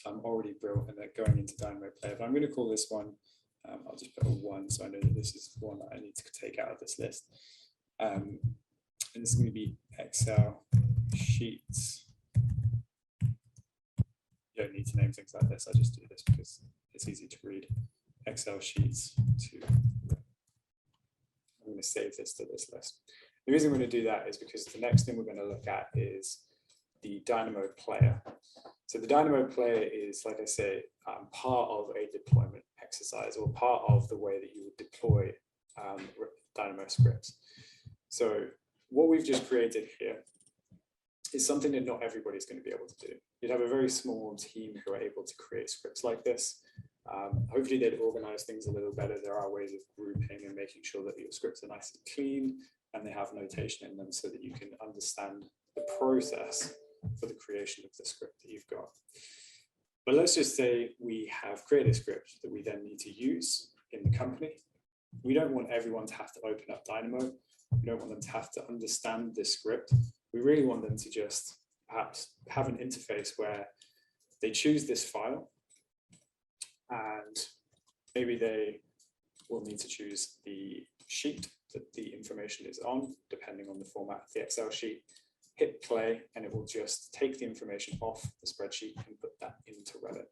B: already built and they're going into Dynamo Player, but I'm going to call this one, I'll just put a 1 so I know that this is one that I need to take out of this list. And this is going to be Excel Sheets. You don't need to name things like this, I just do this because it's easy to read. Excel Sheets 2. I'm going to save this to this list. The reason I'm going to do that is because the next thing we're going to look at is the Dynamo Player. So the Dynamo Player is, like I say, part of a deployment exercise, or part of the way that you would deploy Dynamo scripts. So what we've just created here is something that not everybody's going to be able to do. You'd have a very small team who are able to create scripts like this. Hopefully they'd organize things a little better. There are ways of grouping and making sure that your scripts are nice and clean and they have notation in them so that you can understand the process for the creation of the script that you've got. But let's just say we have created a script that we then need to use in the company. We don't want everyone to have to open up Dynamo. We don't want them to have to understand this script. We really want them to just perhaps have an interface where they choose this file, and maybe they will need to choose the sheet that the information is on, depending on the format of the Excel sheet, hit play, and it will just take the information off the spreadsheet and put that into Revit.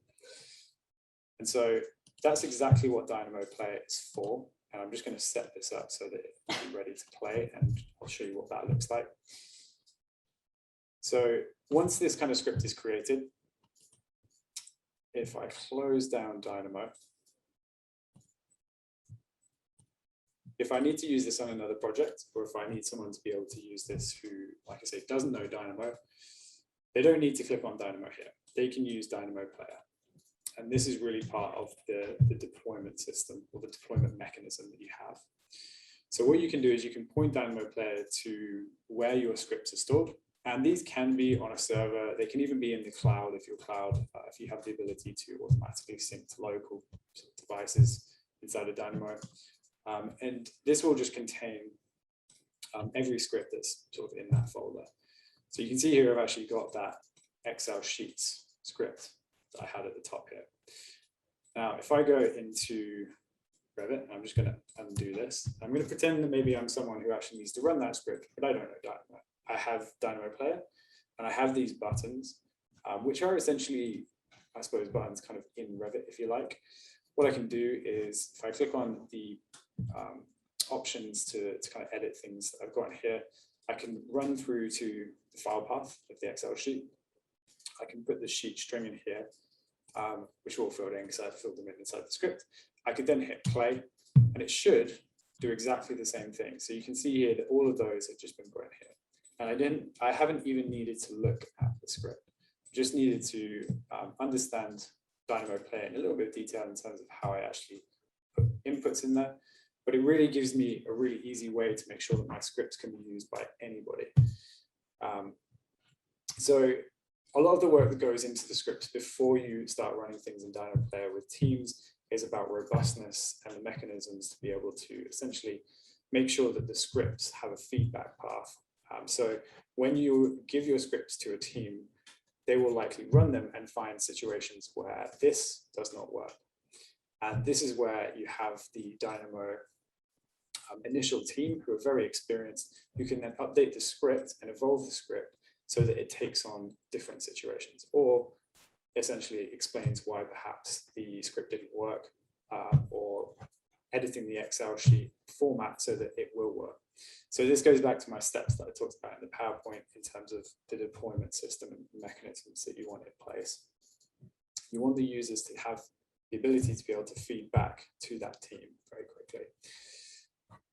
B: And so that's exactly what Dynamo Player is for. And I'm just going to set this up so that it will be ready to play, and I'll show you what that looks like. So once this kind of script is created, if I close down Dynamo, if I need to use this on another project, or if I need someone to be able to use this who, like I say, doesn't know Dynamo, they don't need to click on Dynamo here. They can use Dynamo Player. And this is really part of the deployment system, or the deployment mechanism that you have. So what you can do is you can point Dynamo Player to where your scripts are stored. And these can be on a server. They can even be in the cloud if your cloud, if you have the ability to automatically sync to local devices inside of Dynamo. And this will just contain every script that's sort of in that folder. So you can see here I've actually got that Excel Sheets script that I had at the top here. Now, if I go into Revit, I'm just going to undo this. I'm going to pretend that maybe I'm someone who actually needs to run that script, but I don't know Dynamo. I have Dynamo Player, and I have these buttons, which are essentially, I suppose, buttons kind of in Revit, if you like. What I can do is, if I click on the options to kind of edit things that I've got here, I can run through to the file path of the Excel sheet. I can put the sheet string in here, which are all filled in because I've filled them in inside the script. I could then hit play, and it should do exactly the same thing. So you can see here that all of those have just been put in here. And I haven't even needed to look at the script. I just needed to understand Dynamo Player in a little bit of detail in terms of how I actually put inputs in there. But it really gives me a really easy way to make sure that my scripts can be used by anybody. So a lot of the work that goes into the scripts before you start running things in Dynamo Player with teams is about robustness and the mechanisms to be able to essentially make sure that the scripts have a feedback path. So when you give your scripts to a team, they will likely run them and find situations where this does not work. And this is where you have the Dynamo initial team who are very experienced, who can then update the script and evolve the script so that it takes on different situations, or essentially explains why perhaps the script didn't work, or editing the Excel sheet format so that it will work. So this goes back to my steps that I talked about in the PowerPoint in terms of the deployment system and mechanisms that you want in place. You want the users to have the ability to be able to feed back to that team very quickly.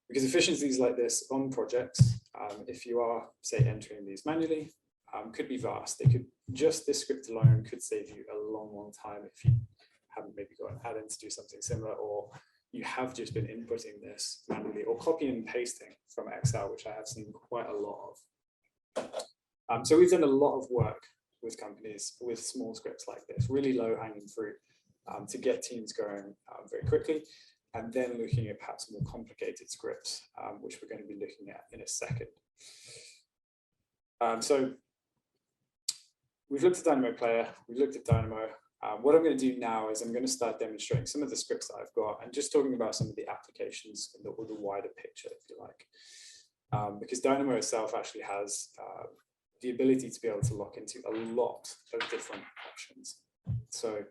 B: Because efficiencies like this on projects, if you are, say, entering these manually, could be vast. They could, just this script alone could save you a long, long time if you haven't maybe got an add-in to do something similar, or you have just been inputting this manually, or copying and pasting from Excel, which I have seen quite a lot of. So we've done a lot of work with companies with small scripts like this, really low hanging fruit, to get teams going very quickly, and then looking at perhaps more complicated scripts, which we're going to be looking at in a second. So we've looked at Dynamo Player, we've looked at Dynamo. What I'm going to do now is I'm going to start demonstrating some of the scripts that I've got and just talking about some of the applications in the wider picture, if you like. Because Dynamo itself actually has the ability to be able to lock into a lot of different options. So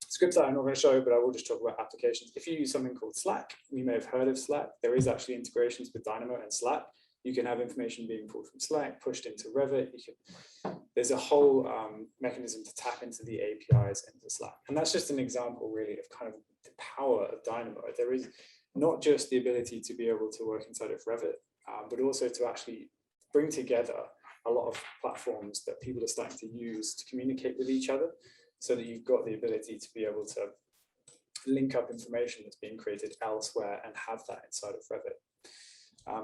B: scripts that I'm not going to show, but I will just talk about applications. If you use something called Slack, you may have heard of Slack. There is actually integrations with Dynamo and Slack. You can have information being pulled from Slack, pushed into Revit. There's a whole mechanism to tap into the APIs into Slack. And that's just an example really of kind of the power of Dynamo. There is not just the ability to be able to work inside of Revit, but also to actually bring together a lot of platforms that people are starting to use to communicate with each other, so that you've got the ability to be able to link up information that's being created elsewhere and have that inside of Revit.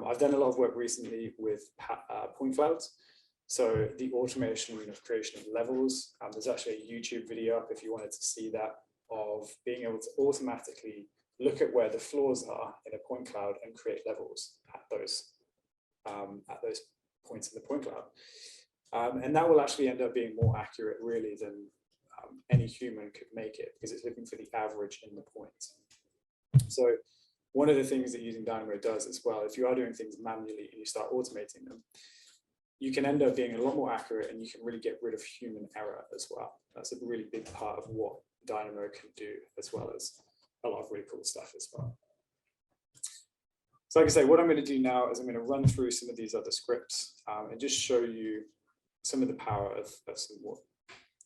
B: I've done a lot of work recently with point clouds. So the automation of creation of levels, there's actually a YouTube video up if you wanted to see that, of being able to automatically look at where the floors are in a point cloud and create levels at those points in the point cloud. And that will actually end up being more accurate really than any human could make it, because it's looking for the average in the points. So one of the things that using Dynamo does as well, if you are doing things manually and you start automating them, you can end up being a lot more accurate, and you can really get rid of human error as well. That's a really big part of what Dynamo can do, as well as a lot of really cool stuff as well. So like I say, what I'm going to do now is I'm going to run through some of these other scripts and just show you some of the power of some what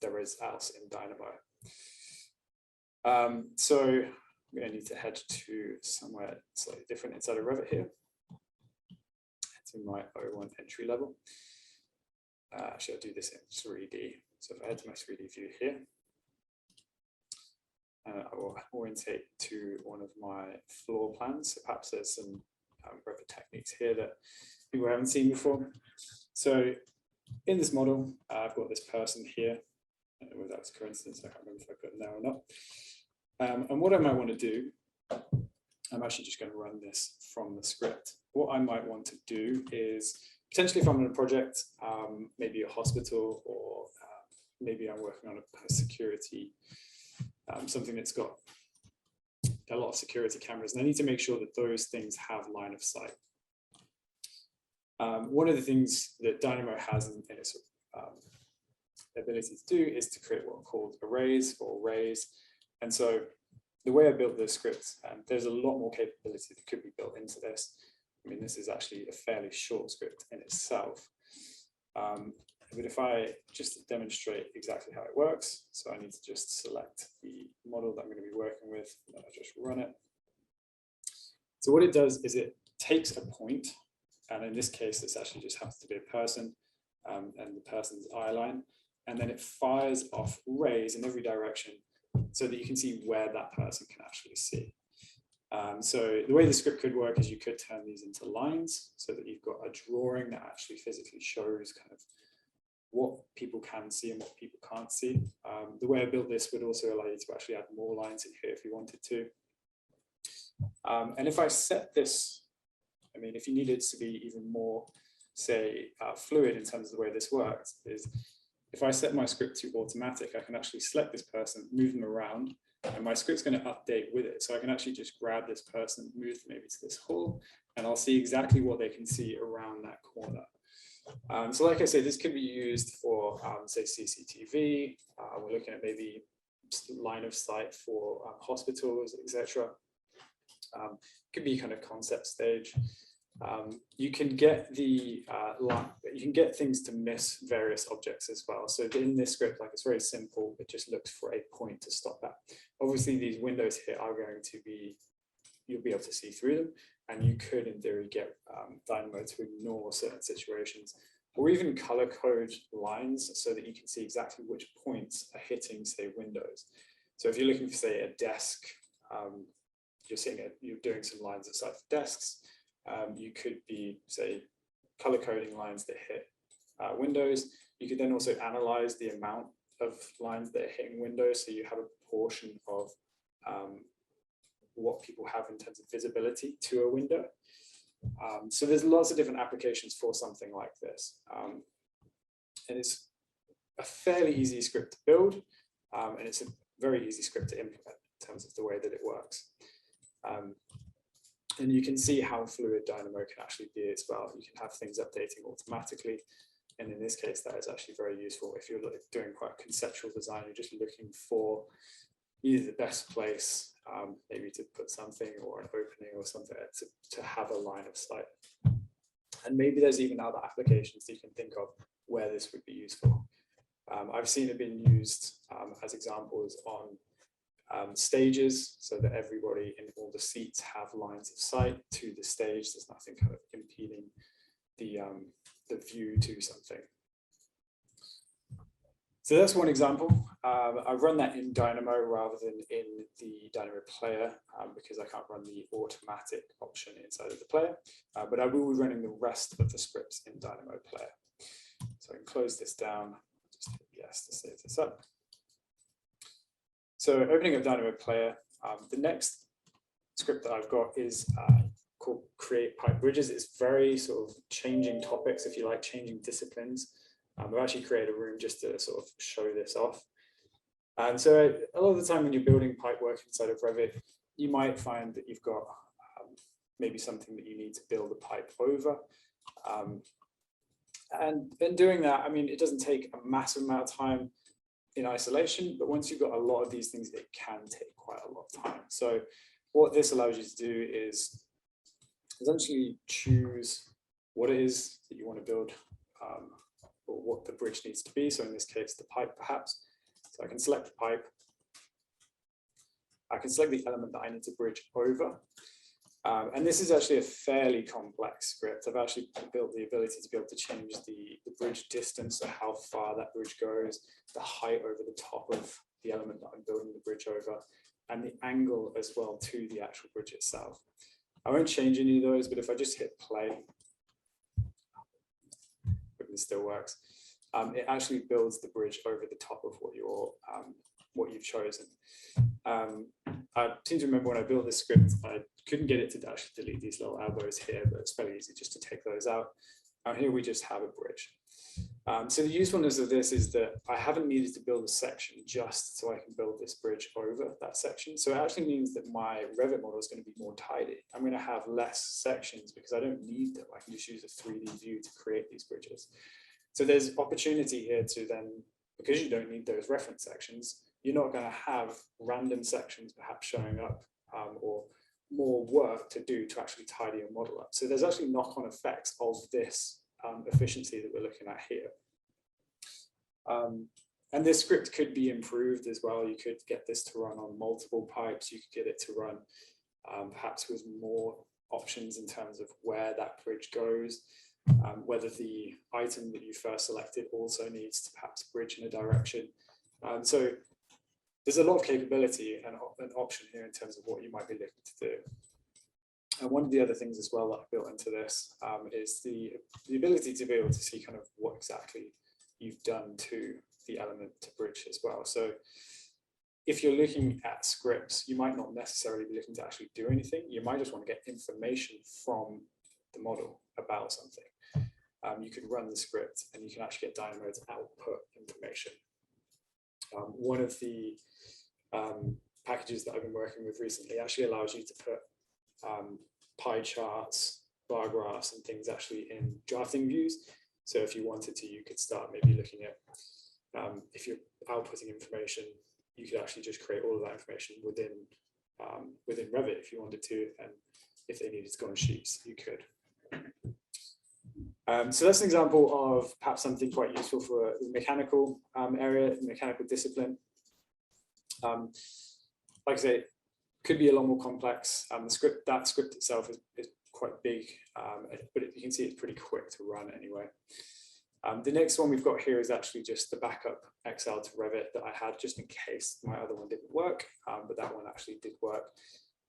B: there is else in Dynamo. So I'm going to need to head to somewhere slightly different inside of Revit here. To my O1 entry level. Actually, I'll do this in 3D. So if I head to my 3D view here, I will orientate to one of my floor plans. So perhaps there's some Revit techniques here that people haven't seen before. So in this model, I've got this person here. I don't know whether that's a coincidence. I can't remember if I put it there or not. And what I might want to do, I'm actually just going to run this from the script. What I might want to do is, potentially if I'm on a project, maybe a hospital, or maybe I'm working on a security, something that's got a lot of security cameras, and I need to make sure that those things have line of sight. One of the things that Dynamo has in its ability to do is to create what are called arrays or arrays. And so the way I built this script, there's a lot more capability that could be built into this. I mean, this is actually a fairly short script in itself. But if I just demonstrate exactly how it works, so I need to just select the model that I'm going to be working with, and then I just run it. So what it does is it takes a point, and in this case, this actually just happens to be a person and the person's eye line, and then it fires off rays in every direction so that you can see where that person can actually see. So the way the script could work is you could turn these into lines so that you've got a drawing that actually physically shows kind of what people can see and what people can't see. The way I built this would also allow you to actually add more lines in here if you wanted to. And if I set this, I mean, if you need it to be even more, say, fluid in terms of the way this works, is if I set my script to automatic, I can actually select this person, move them around, and my script's going to update with it. So I can actually just grab this person, move them maybe to this hall, and I'll see exactly what they can see around that corner. So like I said, this could be used for, say, CCTV. We're looking at maybe line of sight for hospitals, etc. Could be kind of concept stage. You can get the you can get things to miss various objects as well. So in this script, like, it's very simple. It just looks for a point to stop at. Obviously, these windows here are going to be, you'll be able to see through them, and you could, in theory, get Dynamo to ignore certain situations, or even color code lines so that you can see exactly which points are hitting, say, windows. So if you're looking for, say, a desk, you're doing some lines aside for desks. You could be, say, color coding lines that hit windows. You could then also analyze the amount of lines that are hitting windows, so you have a proportion of what people have in terms of visibility to a window. So there's lots of different applications for something like this. And it's a fairly easy script to build, and it's a very easy script to implement in terms of the way that it works. And you can see how fluid Dynamo can actually be as well. You can have things updating automatically. And in this case, that is actually very useful. If you're doing quite conceptual design, you're just looking for either the best place, maybe to put something, or an opening or something to have a line of sight. And maybe there's even other applications that you can think of where this would be useful. I've seen it being used as examples on stages, so that everybody in all the seats have lines of sight to the stage. There's nothing kind of impeding the view to something. So that's one example. I run that in Dynamo rather than in the Dynamo player, because I can't run the automatic option inside of the player, but I will be running the rest of the scripts in Dynamo player. So I can close this down, just hit yes to save this up. So opening up Dynamo player, the next script that I've got is called Create Pipe Bridges. It's very sort of changing topics, if you like, changing disciplines. I've actually created a room just to sort of show this off. And so a lot of the time when you're building pipe work inside of Revit, you might find that you've got maybe something that you need to build a pipe over. And in doing that, I mean, it doesn't take a massive amount of time in isolation, but once you've got a lot of these things, it can take quite a lot of time. So what this allows you to do is essentially choose what it is that you want to build, or what the bridge needs to be. So in this case, the pipe perhaps. So I can select the pipe. I can select the element that I need to bridge over. And this is actually a fairly complex script. I've actually built the ability to be able to change the bridge distance, so how far that bridge goes, the height over the top of the element that I'm building the bridge over, and the angle as well to the actual bridge itself. I won't change any of those, but if I just hit play, it still works. It actually builds the bridge over the top of what you've chosen. I seem to remember when I built this script, I couldn't get it to actually delete these little elbows here, but it's fairly easy just to take those out. And here we just have a bridge. So the usefulness of this is that I haven't needed to build a section just so I can build this bridge over that section. So it actually means that my Revit model is going to be more tidy. I'm going to have less sections because I don't need them. I can just use a 3D view to create these bridges. So there's opportunity here to then, because you don't need those reference sections, you're not going to have random sections perhaps showing up, or more work to do to actually tidy your model up. So there's actually knock-on effects of this efficiency that we're looking at here. And this script could be improved as well. You could get this to run on multiple pipes. You could get it to run perhaps with more options in terms of where that bridge goes, whether the item that you first selected also needs to perhaps bridge in a direction. So there's a lot of capability and an option here in terms of what you might be looking to do. And one of the other things as well that I built into this is the ability to be able to see kind of what exactly you've done to the element to bridge as well. So if you're looking at scripts, you might not necessarily be looking to actually do anything. You might just want to get information from the model about something. You can run the script and you can actually get Dynamo to output information. One of the packages that I've been working with recently actually allows you to put pie charts, bar graphs, and things actually in drafting views. So if you wanted to, you could start maybe looking at, if you're outputting information, you could actually just create all of that information within Revit if you wanted to, and if they needed to go on sheets, you could. So that's an example of perhaps something quite useful for the mechanical area, the mechanical discipline. Like I say, could be a lot more complex. That script itself is quite big, but you can see it's pretty quick to run anyway. The next one we've got here is actually just the backup Excel to Revit that I had just in case my other one didn't work, but that one actually did work.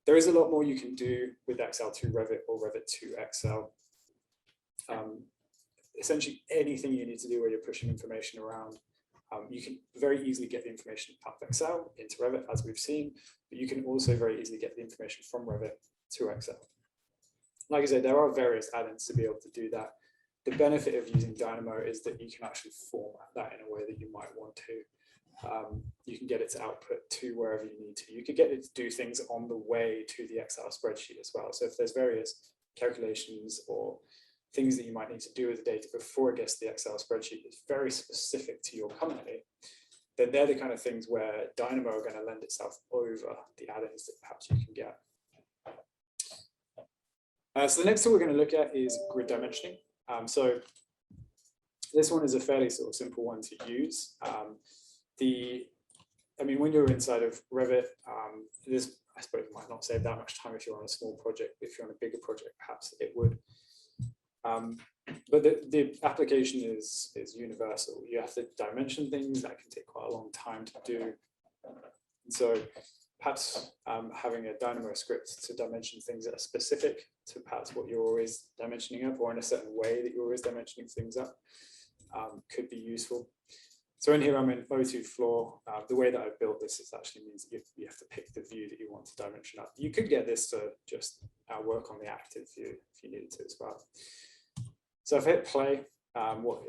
B: There is a lot more you can do with Excel to Revit or Revit to Excel. Essentially anything you need to do where you're pushing information around, you can very easily get the information out of Excel into Revit, as we've seen, but you can also very easily get the information from Revit to Excel. Like I said, there are various add-ins to be able to do that. The benefit of using Dynamo is that you can actually format that in a way that you might want to. You can get it to output to wherever you need to. You could get it to do things on the way to the Excel spreadsheet as well. So if there's various calculations or things that you might need to do with the data before it gets to the Excel spreadsheet that's very specific to your company, then they're the kind of things where Dynamo are going to lend itself over the add-ins that perhaps you can get. So the next thing we're going to look at is grid dimensioning. So this one is a fairly sort of simple one to use. I mean, when you're inside of Revit, this I suppose might not save that much time if you're on a small project. If you're on a bigger project, perhaps it would. But the application is universal. You have to dimension things that can take quite a long time to do. And so perhaps having a Dynamo script to dimension things that are specific to perhaps what you're always dimensioning up, or in a certain way that you're always dimensioning things up, could be useful. So in here, I'm in O2 floor. The way that I've built this is actually means that you have to pick the view that you want to dimension up. You could get this to just work on the active view if you needed to as well. So if I hit play, what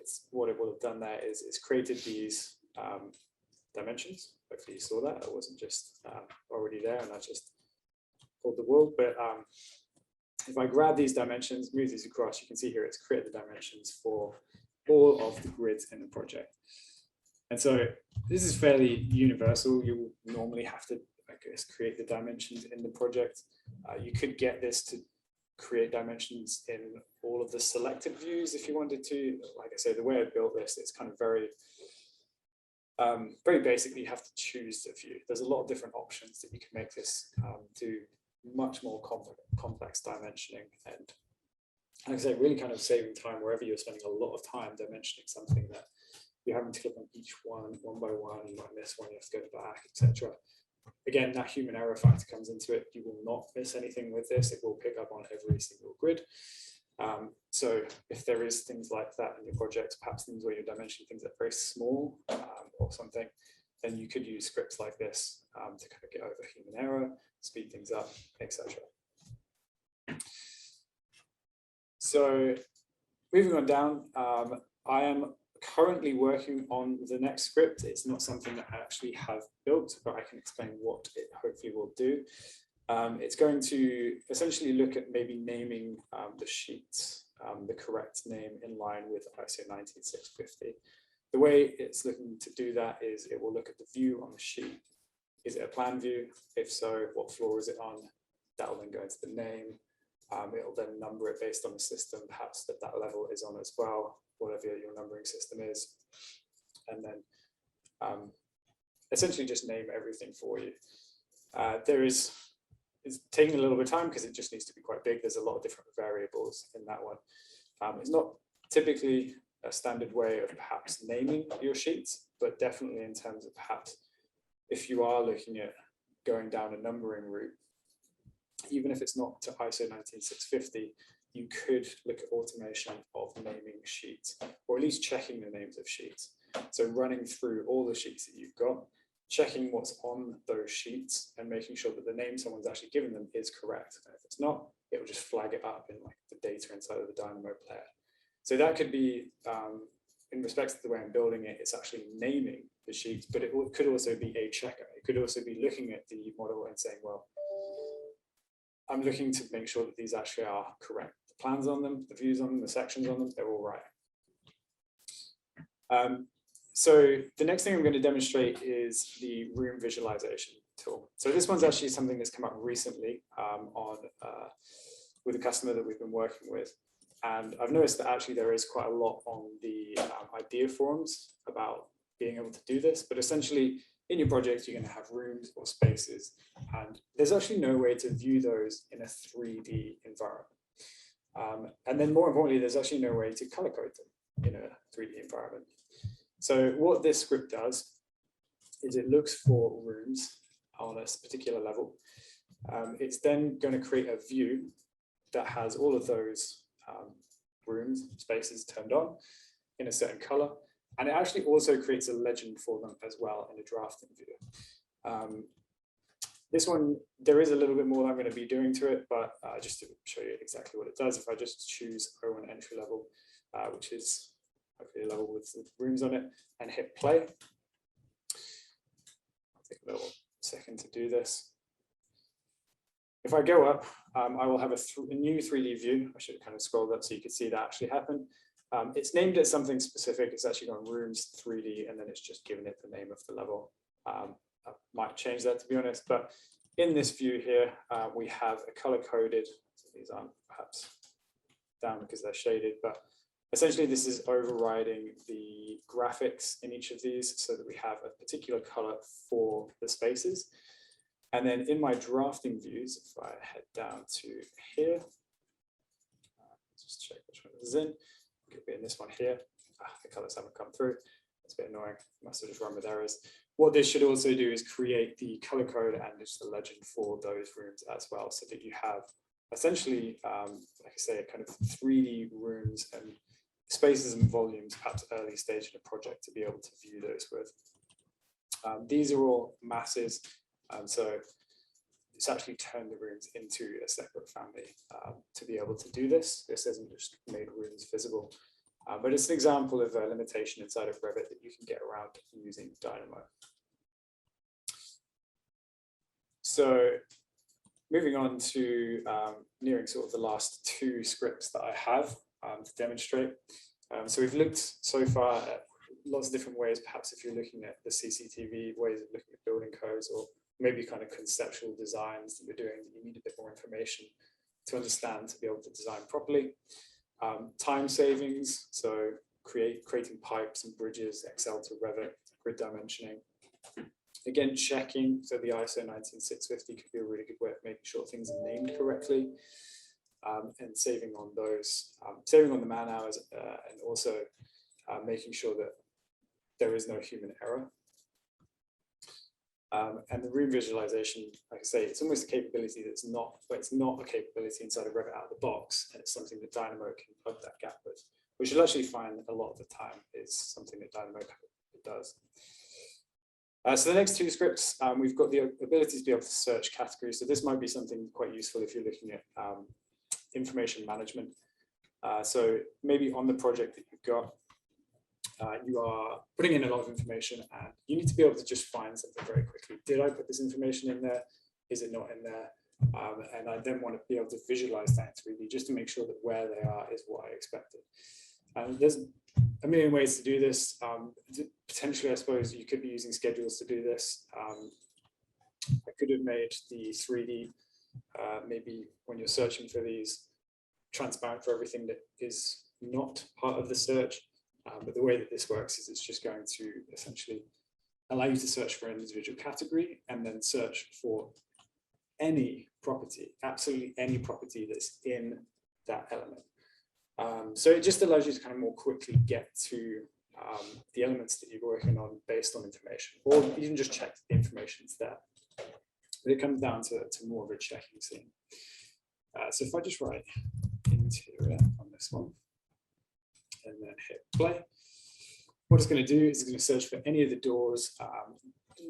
B: it will have done there is it's created these dimensions. Hopefully you saw that. It wasn't just already there and I just pulled the wool. But if I grab these dimensions, move these across, you can see here it's created the dimensions for all of the grids in the project. And so this is fairly universal. You will normally have to, I guess, create the dimensions in the project. You could get this to create dimensions in all of the selected views if you wanted to. Like I say, the way I built this, it's kind of very basically you have to choose the view. There's a lot of different options that you can make this do much more complex dimensioning, and like I say, really kind of saving time wherever you're spending a lot of time dimensioning something that you're having to click on each one by one, you might miss one, you have to go back, etc. Again, that human error factor comes into it. You will not miss anything with this. It will pick up on every single grid. So if there is things like that in your project, perhaps things where you're dimensioning things that are very small or something, then you could use scripts like this to kind of get over human error, speed things up, etc. So moving on down, I am currently working on the next script. It's not something that I actually have built, but I can explain what it hopefully will do. It's going to essentially look at maybe naming the sheets, the correct name in line with ISO 19650. The way it's looking to do that is it will look at the view on the sheet. Is it a plan view? If so, what floor is it on? That will then go into the name. It'll then number it based on the system, perhaps that level is on as well, whatever your numbering system is. And then essentially just name everything for you. It's taking a little bit of time because it just needs to be quite big. There's a lot of different variables in that one. It's not typically a standard way of perhaps naming your sheets, but definitely in terms of perhaps if you are looking at going down a numbering route, even if it's not to ISO 19650, you could look at automation of naming sheets, or at least checking the names of sheets. So running through all the sheets that you've got checking what's on those sheets and making sure that the name someone's actually given them is correct. And if it's not, it will just flag it up in like the data inside of the Dynamo player. So that could be, in respect to the way I'm building it, it's actually naming the sheets, but it could also be a checker. It could also be looking at the model and saying, well, I'm looking to make sure that these actually are correct. The plans on them, the views on them, the sections on them, they're all right. So the next thing I'm going to demonstrate is the room visualization tool. So this one's actually something that's come up recently with a customer that we've been working with. And I've noticed that actually there is quite a lot on the idea forums about being able to do this, but essentially in your project, you're going to have rooms or spaces, and there's actually no way to view those in a 3D environment. And then more importantly, there's actually no way to color code them in a 3D environment. So what this script does is it looks for rooms on a particular level. It's then going to create a view that has all of those rooms, spaces turned on in a certain color. And it actually also creates a legend for them as well in a drafting view. This one, there is a little bit more that I'm going to be doing to it, but just to show you exactly what it does, if I just choose O1 entry level, which is hopefully a level with the rooms on it, and hit play. I'll take a little second to do this. If I go up, I will have a new 3D view. I should kind of scroll up so you can see that actually happen. It's named it something specific. It's actually got rooms 3D, and then it's just given it the name of the level. I might change that, to be honest, but in this view here, we have a color coded, so these aren't perhaps down because they're shaded, but essentially this is overriding the graphics in each of these so that we have a particular color for the spaces. And then in my drafting views, if I head down to here, just check which one this is in. Could be in this one here. The colors haven't come through. It's a bit annoying. Must have just run with errors. What this should also do is create the color code and just the legend for those rooms as well, so that you have essentially, like I say, kind of 3D rooms and spaces and volumes, perhaps early stage in a project, to be able to view those with. These are all masses. So it's actually turned the rooms into a separate family to be able to do this. This hasn't just made rooms visible, but it's an example of a limitation inside of Revit that you can get around using Dynamo. So moving on to nearing sort of the last two scripts that I have to demonstrate. So we've looked so far at lots of different ways, perhaps if you're looking at the CCTV, ways of looking at building codes, or maybe kind of conceptual designs that you're doing that you need a bit more information to understand to be able to design properly. Time savings, so creating pipes and bridges, Excel to Revit, grid dimensioning. Again, checking, so the ISO 19650 could be a really good way of making sure things are named correctly, and saving on those, saving on the man hours, and also making sure that there is no human error. And the room visualization, like I say, it's almost a capability that's not, but it's not a capability inside of Revit out of the box, and it's something that Dynamo can plug that gap with, which you'll actually find a lot of the time is something that Dynamo does. So the next two scripts, we've got the ability to be able to search categories. So this might be something quite useful if you're looking at information management. So maybe on the project that you've got, you are putting in a lot of information and you need to be able to just find something very quickly. Did I put this information in there? Is it not in there? And I then want to be able to visualize that in 3D just to make sure that where they are is what I expected. And there's a million ways to do this. Potentially, I suppose you could be using schedules to do this. I could have made the 3D, maybe when you're searching for these, transparent for everything that is not part of the search. But the way that this works is it's just going to essentially allow you to search for an individual category and then search for any property, absolutely any property that's in that element. So it just allows you to kind of more quickly get to the elements that you're working on based on information, or you can just check the information's there. But it comes down to more of a checking scene. So if I just write interior on this one, and then hit play. What it's going to do is it's going to search for any of the doors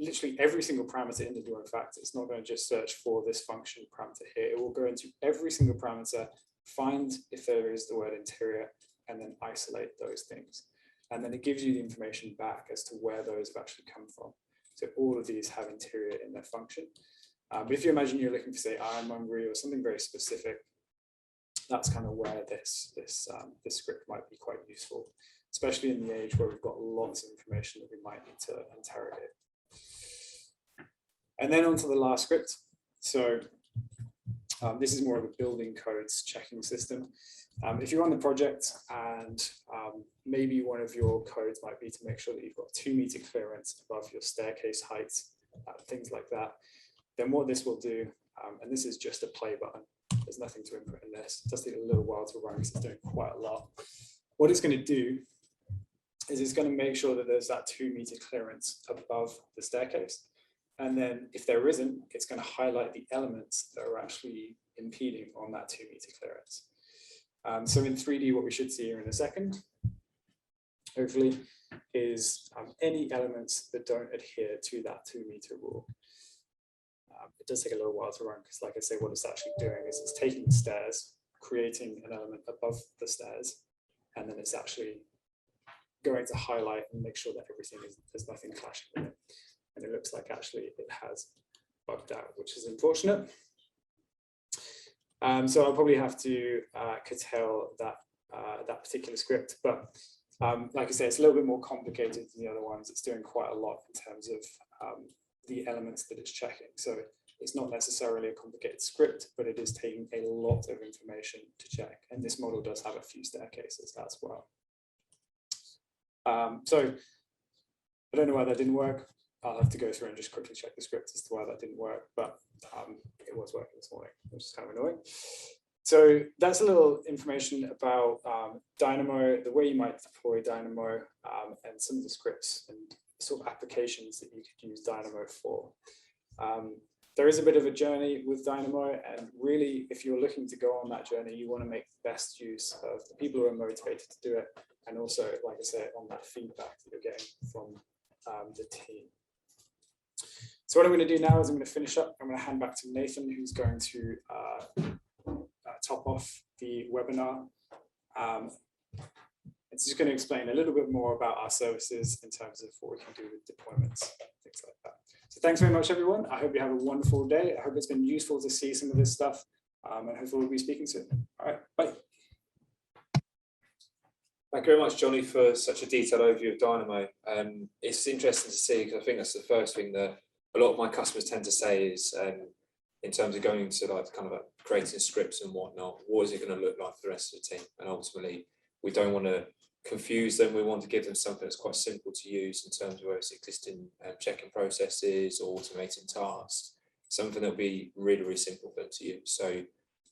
C: literally every single parameter in the drawing factor. It's not going to just search for this function parameter here. It will go into every single parameter, find if there is the word interior, and then isolate those things. And then it gives you the information back as to where those have actually come from. So all of these have interior in their function. But if you imagine you're looking for, say, ironmongery or something very specific, that's kind of where this script might be quite useful, especially in the age where we've got lots of information that we might need to interrogate. And then on to the last script. So this is more of a building codes checking system. If you're on the project and maybe one of your codes might be to make sure that you've got 2 meter clearance above your staircase height, things like that, then what this will do, and this is just a play button, there's nothing to input in this, it does take a little while to run because it's doing quite a lot. What it's going to do is it's going to make sure that there's that 2 meter clearance above the staircase. And then if there isn't, it's going to highlight the elements that are actually impeding on that 2 meter clearance. So in 3D, what we should see here in a second, hopefully, is any elements that don't adhere to that 2 meter rule. It does take a little while to run because, like I say, what it's actually doing is it's taking the stairs, creating an element above the stairs, and then it's actually going to highlight and make sure that everything is, there's nothing clashing with it. And it looks like actually it has bugged out, which is unfortunate. So I'll probably have to curtail that that particular script, but like I say, it's a little bit more complicated than the other ones. It's doing quite a lot in terms of the elements that it's checking. So it's not necessarily a complicated script, but it is taking a lot of information to check. And this model does have a few staircases as well. So I don't know why that didn't work. I'll have to go through and just quickly check the script as to why that didn't work, but it was working this morning, which is kind of annoying. So that's a little information about Dynamo, the way you might deploy Dynamo, and some of the scripts and sort of applications that you could use Dynamo for. There is a bit of a journey with Dynamo, and really, if you're looking to go on that journey, you want to make the best use of the people who are motivated to do it, and also, like I said, on that feedback that you're getting from the team. So what I'm going to do now is I'm going to finish up. I'm going to hand back to Nathan, who's going to top off the webinar. It's just going to explain a little bit more about our services in terms of what we can do with deployments, things like that. So thanks very much, everyone. I hope you have a wonderful day. I hope it's been useful to see some of this stuff, and hopefully we'll be speaking soon. All right, bye.
A: Thank you very much, Johnny, for such a detailed overview of Dynamo. It's interesting to see, because I think that's the first thing that a lot of my customers tend to say is, in terms of going to like kind of like creating scripts and whatnot, what is it going to look like for the rest of the team? And ultimately, we don't want to confuse them. We want to give them something that's quite simple to use in terms of whether it's existing checking processes or automating tasks, something that will be really, really simple for them to use. So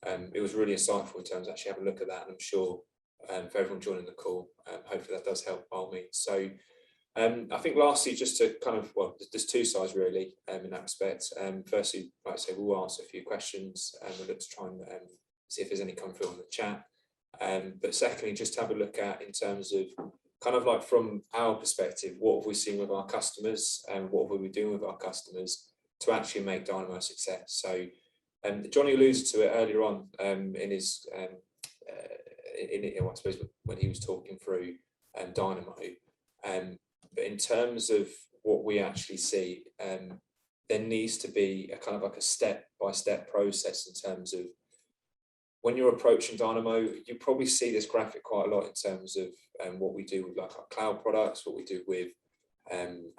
A: it was really insightful in terms of actually having a look at that. And I'm sure for everyone joining the call, hopefully that does help by all means. So I think lastly, just to kind of, well, there's two sides really in that respect. Firstly, like I say, we'll answer a few questions and we'll look to try and see if there's any come through on the chat. But secondly, just have a look at in terms of kind of like from our perspective, what have we seen with our customers and what have we been doing with our customers to actually make Dynamo a success. So Johnny alluded to it earlier on in his, I suppose when he was talking through Dynamo. But in terms of what we actually see, there needs to be a kind of like a step-by-step process in terms of when you're approaching Dynamo, you probably see this graphic quite a lot in terms of what we do with like our cloud products, what we do with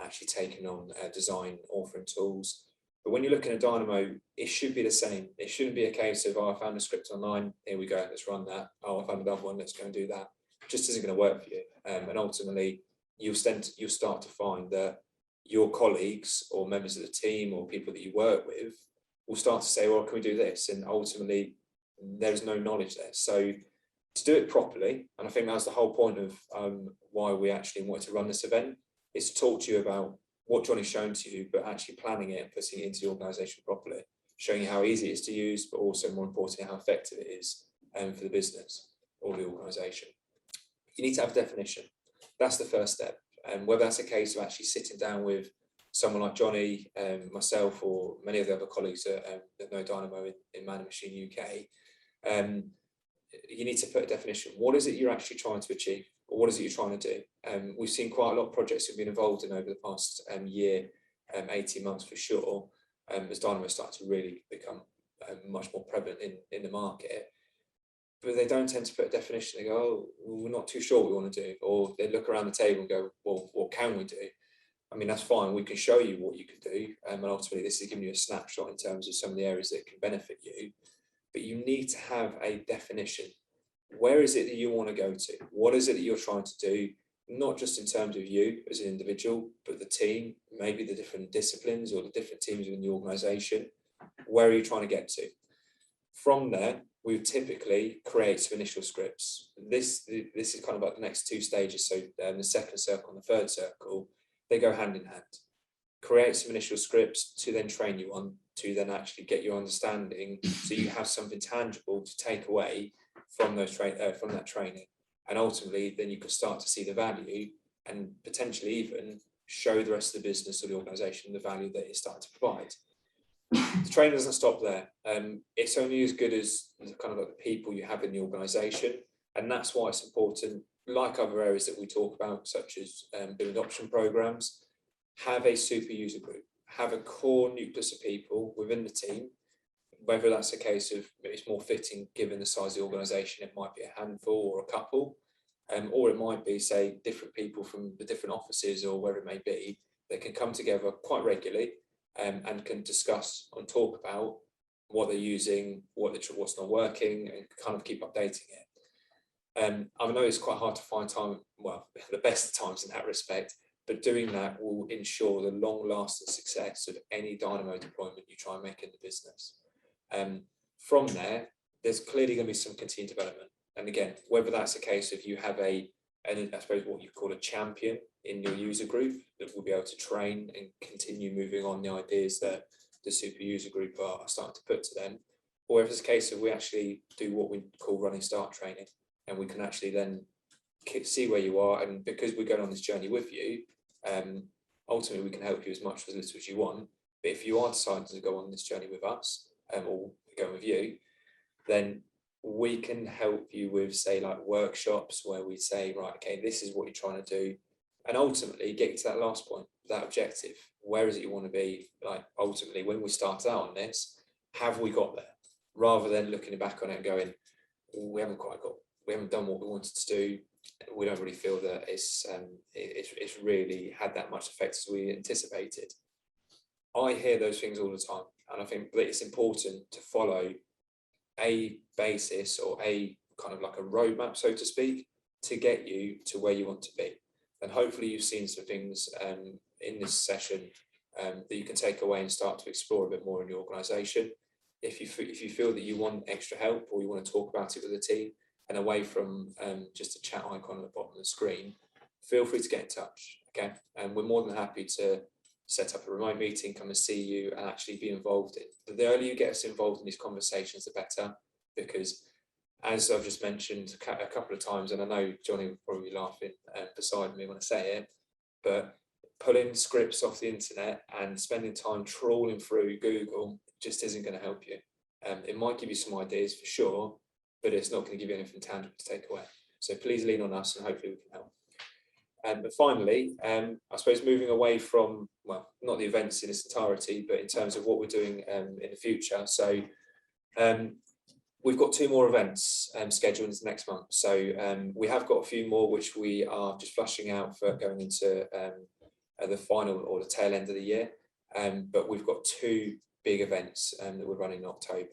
A: actually taking on design authoring tools. But when you're looking at Dynamo, it should be the same. It shouldn't be a case of, oh, I found a script online, here we go, let's run that. Oh, I found another one, let's go and do that. It just isn't going to work for you. And ultimately, you'll start to find that your colleagues or members of the team or people that you work with will start to say, well, can we do this? And ultimately, there's no knowledge there. So to do it properly, and I think that's the whole point of why we actually wanted to run this event, is to talk to you about what Johnny's shown to you, but actually planning it and putting it into the organisation properly, showing you how easy it is to use, but also more importantly, how effective it is for the business or the organisation. You need to have a definition. That's the first step. And whether that's a case of actually sitting down with someone like Johnny, myself, or many of the other colleagues that know Dynamo in Man and Machine UK, you need to put a definition. What is it you're actually trying to achieve? Or what is it you're trying to do? We've seen quite a lot of projects we've been involved in over the past year, 18 months for sure, as Dynamo starts to really become much more prevalent in the market. But they don't tend to put a definition. They go, oh, we're not too sure what we want to do. Or they look around the table and go, well, what can we do? I mean, that's fine. We can show you what you can do. And ultimately, this is giving you a snapshot in terms of some of the areas that can benefit you. But you need to have a definition. Where is it that you want to go to? What is it that you're trying to do? Not just in terms of you as an individual, but the team, maybe the different disciplines or the different teams within the organisation. Where are you trying to get to? From there, we typically create some initial scripts. This is kind of like the next two stages. So the second circle and the third circle, they go hand in hand. Create some initial scripts to then train you on, to then actually get your understanding, so you have something tangible to take away from those from that training. And ultimately, then you can start to see the value and potentially even show the rest of the business or the organisation the value that it's starting to provide. The training doesn't stop there. It's only as good as kind of like the people you have in the organisation, and that's why it's important. Like other areas that we talk about, such as building adoption programs, have a super user group, have a core nucleus of people within the team. Whether that's a case of it's more fitting given the size of the organisation, it might be a handful or a couple, or it might be, say, different people from the different offices or wherever it may be, that can come together quite regularly and can discuss and talk about what they're using, what's not working, and kind of keep updating it. I know it's quite hard to find time, well, the best times in that respect, but doing that will ensure the long-lasting success of any Dynamo deployment you try and make in the business. From there, there's clearly going to be some continued development. And again, whether that's a case of you have I suppose what you call a champion in your user group that will be able to train and continue moving on the ideas that the super user group are starting to put to them, or if it's a case of we actually do what we call running start training, and we can actually then see where you are, and because we're going on this journey with you, ultimately we can help you as much or as little as you want. But if you are deciding to go on this journey with us, or go with you, then we can help you with, say, like workshops where we say, right, okay, this is what you're trying to do, and ultimately get you to that last point, that objective. Where is it you want to be? Like, ultimately, when we started out on this, have we got there? Rather than looking back on it and going, we haven't done what we wanted to do. We don't really feel that it's really had that much effect as we anticipated. I hear those things all the time, and I think that it's important to follow a basis or a kind of like a roadmap, so to speak, to get you to where you want to be. And hopefully you've seen some things in this session that you can take away and start to explore a bit more in your organisation. If you feel that you want extra help, or you want to talk about it with the team, and away from just a chat icon at the bottom of the screen, feel free to get in touch. Okay, and we're more than happy to set up a remote meeting, come and see you, and actually be involved in. The earlier you get us involved in these conversations, the better, because as I've just mentioned a couple of times, and I know Johnny will probably be laughing beside me when I say it, but pulling scripts off the internet and spending time trawling through Google just isn't going to help you. It might give you some ideas for sure, but it's not going to give you anything tangible to take away. So please lean on us, and hopefully we can help. But finally, I suppose moving away from, well, not the events in its entirety, but in terms of what we're doing in the future. So we've got 2 more events scheduled into next month. So we have got a few more which we are just flushing out for going into the final or the tail end of the year. But we've got 2 big events that we're running in October.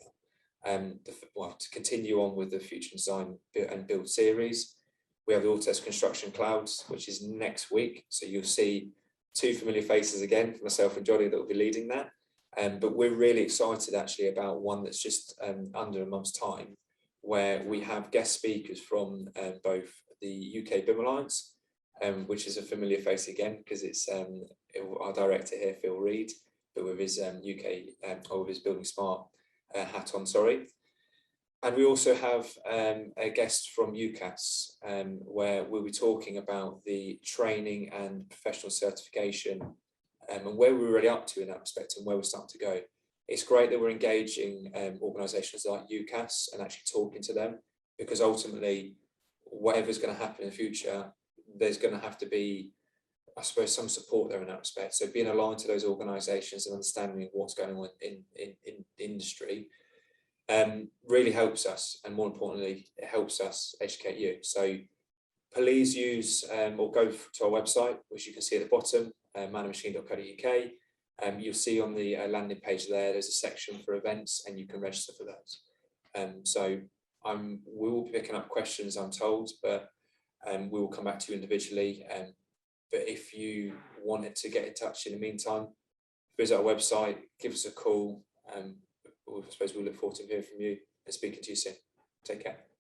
A: To continue on with the Future Design and Build series, we have the Autodesk Construction Clouds, which is next week. So you'll see 2 familiar faces again, myself and Johnny, that will be leading that. But we're really excited actually about one that's just under a month's time, where we have guest speakers from both the UK BIM Alliance, which is a familiar face again, because it's our director here, Phil Reed, but with his UK, or with his Building Smart hat on, sorry. And we also have a guest from UCAS, where we'll be talking about the training and professional certification and where we're really up to in that respect and where we're starting to go. It's great that we're engaging organisations like UCAS and actually talking to them, because ultimately, whatever's going to happen in the future, there's going to have to be, I suppose, some support there in that respect. So being aligned to those organisations and understanding what's going on in the industry really helps us, and more importantly, it helps us educate you. So please use or go to our website, which you can see at the bottom, manandmachine.co.uk. You'll see on the landing page there's a section for events, and you can register for those. So we will be picking up questions, I'm told, but we will come back to you individually. But if you wanted to get in touch in the meantime, visit our website, give us a call. I suppose we'll look forward to hearing from you and speaking to you soon. Take care.